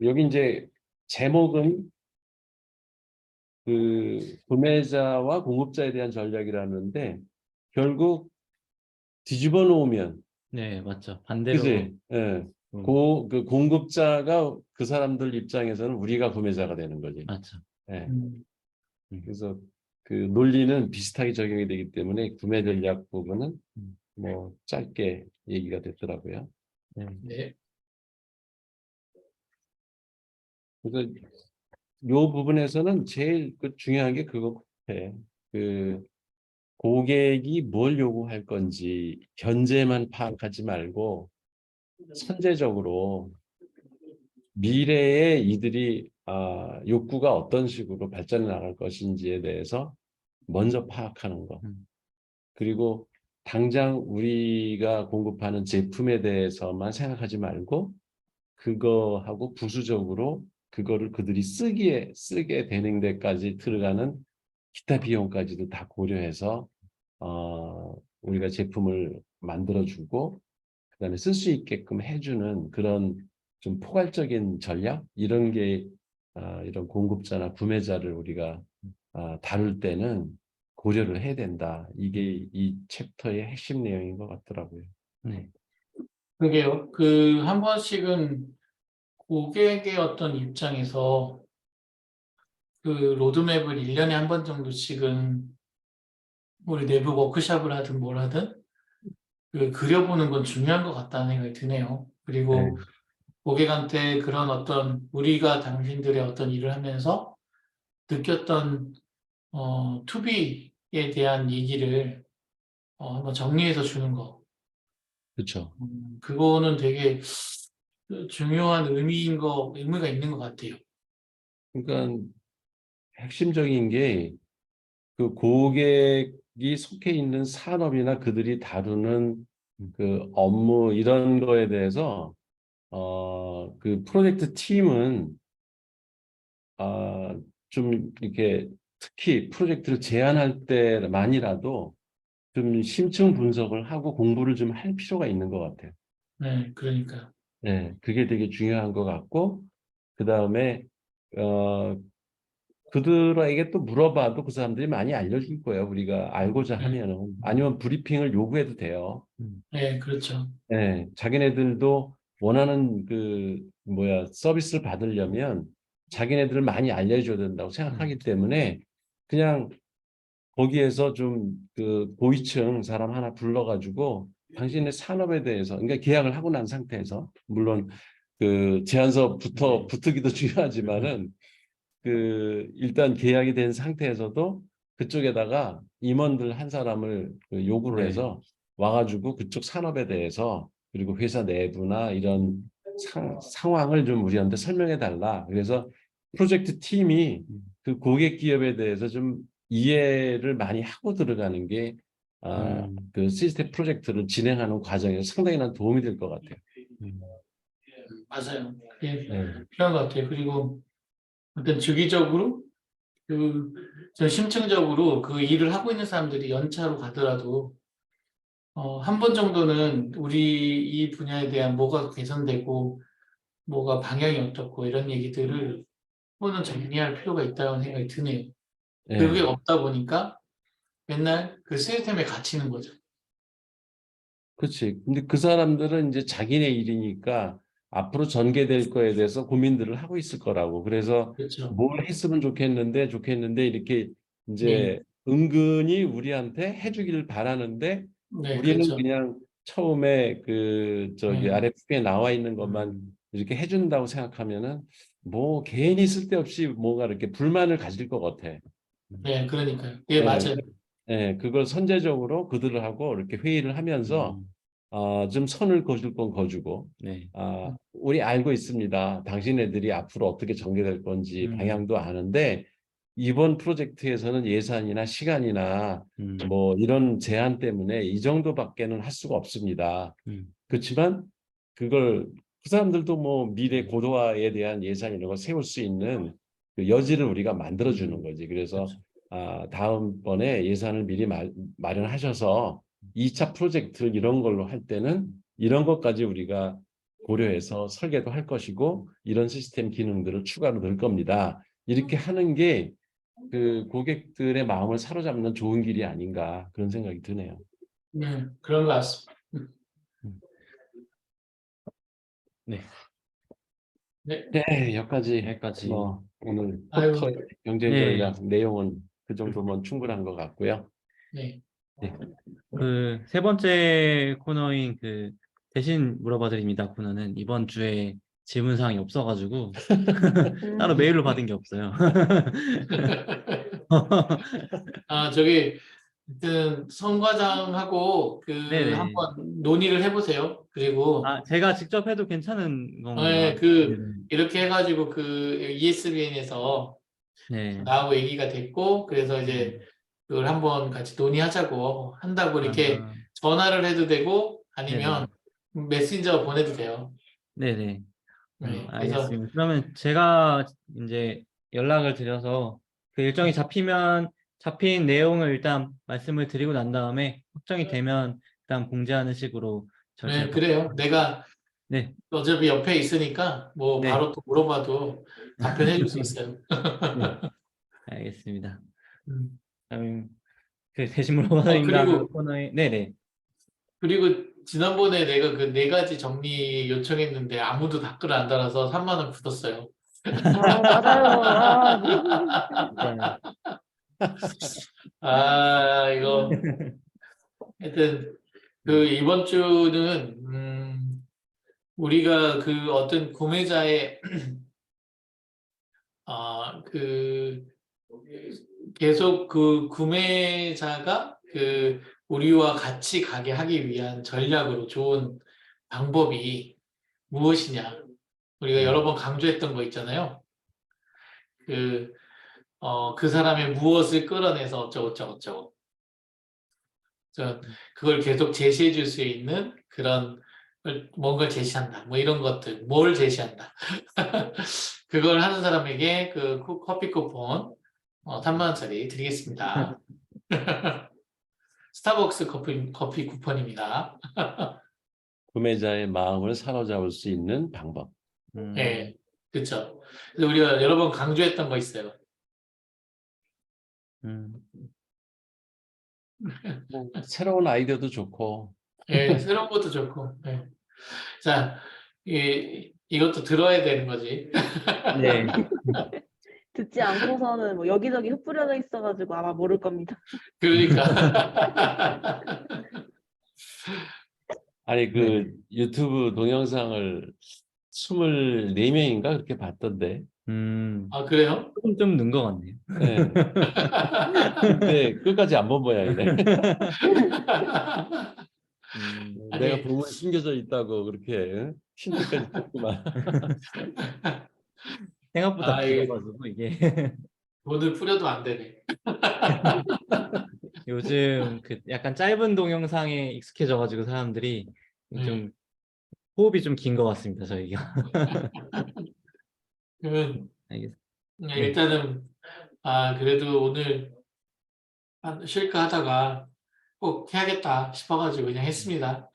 여기 이제 제목은 그 구매자와 공급자에 대한 전략이라는데 결국 뒤집어 놓으면 네, 맞죠. 반대로, 그지? 예. 음, 그 공급자가 그 사람들 입장에서는 우리가 구매자가 되는 거지. 맞죠. 예. 음, 그래서 그 논리는 비슷하게 적용이 되기 때문에 구매 전략 부분은 음, 뭐 짧게 얘기가 됐더라고요. 네. 네. 그래서 요 부분에서는 제일 중요한 게 그거 같아. 그 고객이 뭘 요구할 건지 현재만 파악하지 말고 선제적으로 미래에 이들이 욕구가 어떤 식으로 발전해 나갈 것인지에 대해서 먼저 파악하는 것. 음, 그리고 당장 우리가 공급하는 제품에 대해서만 생각하지 말고 그거하고 부수적으로 그거를 그들이 쓰게 되는 데까지 들어가는 기타 비용까지도 다 고려해서 우리가 제품을 만들어주고 그다음에 쓸 수 있게끔 해주는 그런 좀 포괄적인 전략 이런 게 이런 공급자나 구매자를 우리가 다룰 때는 고려를 해야 된다. 이게 이 챕터의 핵심 내용인 것 같더라고요. 네. 그게요. 그 한 번씩은 고객의 어떤 입장에서 그 로드맵을 1년에 한 번 정도씩은 우리 내부 워크숍을 하든 뭘 하든 그 그려보는 건 중요한 것 같다는 생각이 드네요. 네, 그리고 고객한테 그런 어떤 우리가 당신들의 어떤 일을 하면서 느꼈던 투비에 대한 얘기를 한번 정리해서 주는 거. 그렇죠. 그거는 되게 중요한 의미가 있는 것 같아요. 그러니까 핵심적인 게 그 고객이 속해 있는 산업이나 그들이 다루는 그 업무 이런 거에 대해서 그 프로젝트 팀은 좀 이렇게 특히 프로젝트를 제안할 때만이라도 좀 심층 분석을 하고 공부를 좀 할 필요가 있는 것 같아요. 네, 그러니까. 네, 그게 되게 중요한 것 같고 그 다음에 어, 그들에게 또 물어봐도 그 사람들이 많이 알려줄 거예요. 우리가 알고자 네, 하면은 아니면 브리핑을 요구해도 돼요. 네, 그렇죠. 네, 자기네들도 원하는 그 서비스를 받으려면 자기네들을 많이 알려줘야 된다고 생각하기 때문에 그냥 거기에서 좀 그 고위층 사람 하나 불러가지고 당신의 산업에 대해서 그러니까 계약을 하고 난 상태에서 물론 그 제안서부터 붙기도 중요하지만은 그 일단 계약이 된 상태에서도 그쪽에다가 임원들 한 사람을 그 요구를 네. 해서 와가지고 그쪽 산업에 대해서 그리고 회사 내부나 이런 상황을 좀 우리한테 설명해 달라. 그래서 프로젝트 팀이 그 고객 기업에 대해서 좀 이해를 많이 하고 들어가는 게 그 시스템 프로젝트를 진행하는 과정에서 상당히 도움이 될 것 같아요. 맞아요. 예, 네. 필요한 것 같아요. 그리고 어떤 주기적으로 저 심층적으로 그 일을 하고 있는 사람들이 연차로 가더라도 한 번 정도는 우리 이 분야에 대한 뭐가 개선되고 뭐가 방향이 어떻고 이런 얘기들을 한번은 정리할 필요가 있다는 생각이 드네요. 그게 예. 없다 보니까 맨날 그 시스템에 갇히는 거죠. 그렇지. 근데 그 사람들은 이제 자기네 일이니까 앞으로 전개될 거에 대해서 고민들을 하고 있을 거라고. 그래서 그렇죠. 뭘 했으면 좋겠는데 이렇게 네, 이제 은근히 우리한테 해주기를 바라는데 네, 우리는 그렇죠. 그냥 처음에 그 저기 네, RFP에 나와 있는 것만 이렇게 해준다고 생각하면은 뭐 괜히 쓸데없이 뭔가 이렇게 불만을 가질 것 같아. 네, 그러니까요. 예, 예, 맞아요. 그걸 선제적으로 그들하고 이렇게 회의를 하면서 좀 선을 그어줄 건 그어주고 네. 우리 알고 있습니다. 당신네들이 앞으로 어떻게 전개될 건지 방향도 아는데 이번 프로젝트에서는 예산이나 시간이나 뭐 이런 제한 때문에 이 정도밖에는 할 수가 없습니다. 그렇지만 그걸 그 사람들도 뭐 미래 고도화에 대한 예산 이런 걸 세울 수 있는 그 여지를 우리가 만들어주는 거지. 그래서 그렇죠. 다음번에 예산을 미리 마련하셔서 2차 프로젝트 이런 걸로 할 때는 이런 것까지 우리가 고려해서 설계도 할 것이고 이런 시스템 기능들을 추가로 넣을 겁니다. 이렇게 하는 게 그 고객들의 마음을 사로잡는 좋은 길이 아닌가 그런 생각이 드네요. 네, 그런 것 같습니다. 네. 네, 네, 여기까지 여기까지. 뭐 오늘 아유, 포털 경쟁 네. 전략 내용은 그 정도면 충분한 것 같고요. 네. 네. 그 세 번째 코너인 그 대신 물어봐드립니다 코너는 이번 주에 질문사항이 없어가지고 따로 메일로 받은 게 없어요. 저기, 하여튼, 성 과장하고 네네. 한번 논의를 해보세요. 그리고, 제가 직접 해도 괜찮은 건가요? 예, 네네. 이렇게 해가지고 ESBN에서 네. 나하고 얘기가 됐고, 그래서 이제 음. 그걸 한번 같이 논의하자고 한다고 이렇게 아, 전화를 해도 되고, 네네. 아니면 메신저 보내도 돼요. 네네. 네, 그래서, 알겠습니다. 그러면 제가 이제 연락을 드려서 그 일정이 잡힌 내용을 일단 말씀을 드리고 난 다음에 확정이 되면 일단 공지하는 식으로 네, 절차를 그래요. 밟겠습니다. 내가 네, 어차피 옆에 있으니까 뭐 네, 바로 또 물어봐도 답변해 줄 수 있어요. 네, 알겠습니다. 음. 그럼 그 대신 물어봐드립니다. 그 그리고 코너에 네네. 지난번에 내가 그 네 가지 정리 요청했는데 아무도 댓글을 안 달아서 3만 원 굳었어요. 맞아요. 맞아요. 이거 하여튼 이번 주는 우리가 그 어떤 구매자의 그 계속 그 구매자가 우리와 같이 가게 하기 위한 전략으로 좋은 방법이 무엇이냐. 우리가 여러 번 강조했던 거 있잖아요. 그 사람의 무엇을 끌어내서 어쩌고저쩌고. 그걸 계속 제시해 줄 수 있는 그런 뭔가를 제시한다. 뭐 이런 것들, 뭘 제시한다. 그걸 하는 사람에게 커피 쿠폰 3만 원짜리 드리겠습니다. 스타벅스 커피 쿠폰입니다. 구매자의 마음을 사로잡을 수 있는 방법. 예, 그렇죠. 그래서 우리가 여러 번 강조했던 거 있어요. 뭐 새로운 아이디어도 좋고. 예, 새로운 것도 좋고. 예. 자, 이것도 들어야 되는 거지. 네. 듣지 않고서는 뭐 여기저기 흩뿌려져 있어가지고 아마 모를 겁니다. 그러니까. 아니 네네. 그 유튜브 동영상을 24명인가 그렇게 봤던데. 그래요? 조금 좀 는 것 같네요. 네. 근데 끝까지 안 본 모양이네. 내가 아니, 부모에 숨겨져 있다고 그렇게 응? 힌트까지 줬구만. 생각보다 이게 길어가지고 이게 돈을 뿌려도 안 되네. 요즘 그 약간 짧은 동영상에 익숙해져가지고 사람들이 좀 호흡이 좀 긴 것 같습니다, 저희가. 그러면 알겠습니다. 일단은 그래도 오늘 쉴까 하다가 꼭 해야겠다 싶어가지고 그냥 했습니다.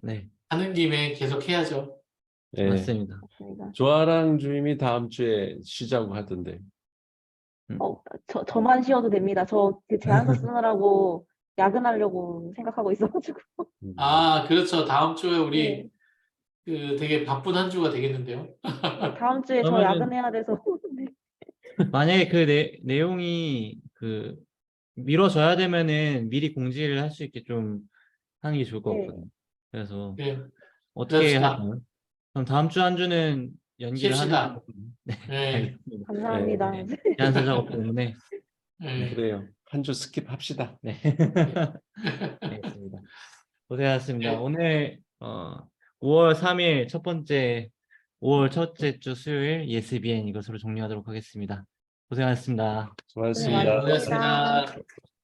네, 하는 김에 계속 해야죠. 예. 맞습니다. 맞습니다. 조아랑 주임이 다음 주에 쉬자고 하던데. 저만 쉬어도 됩니다. 저 그 제안서 쓰느라고 야근하려고 생각하고 있어가지고. 음. 그렇죠. 다음 주에 우리 네. 그 되게 바쁜 한 주가 되겠는데요. 다음 주에 저 그러면은- 야근해야 돼서. 네. 만약에 그 내용이 그 미뤄져야 되면은 미리 공지를 할 수 있게 좀 하는 게 좋을 것 네. 같거든요. 그래서 네, 어떻게 그럽시다. 할까요? 그럼 다음 주 한 주는 연기를 하는 쉽시다. 걸로. 네, 네, 알겠습니다. 감사합니다. 네, 제안서 작업 때문에. 네. 그래요. 한 주 스킵합시다. 네. 알겠습니다. 고생하셨습니다. 네. 오늘 5월 3일 첫 번째 5월 첫째 주 수요일 ESBN 이것으로 종료하도록 하겠습니다. 고생하셨습니다. 수고하셨습니다. 고생하셨습니다. 고생하셨습니다.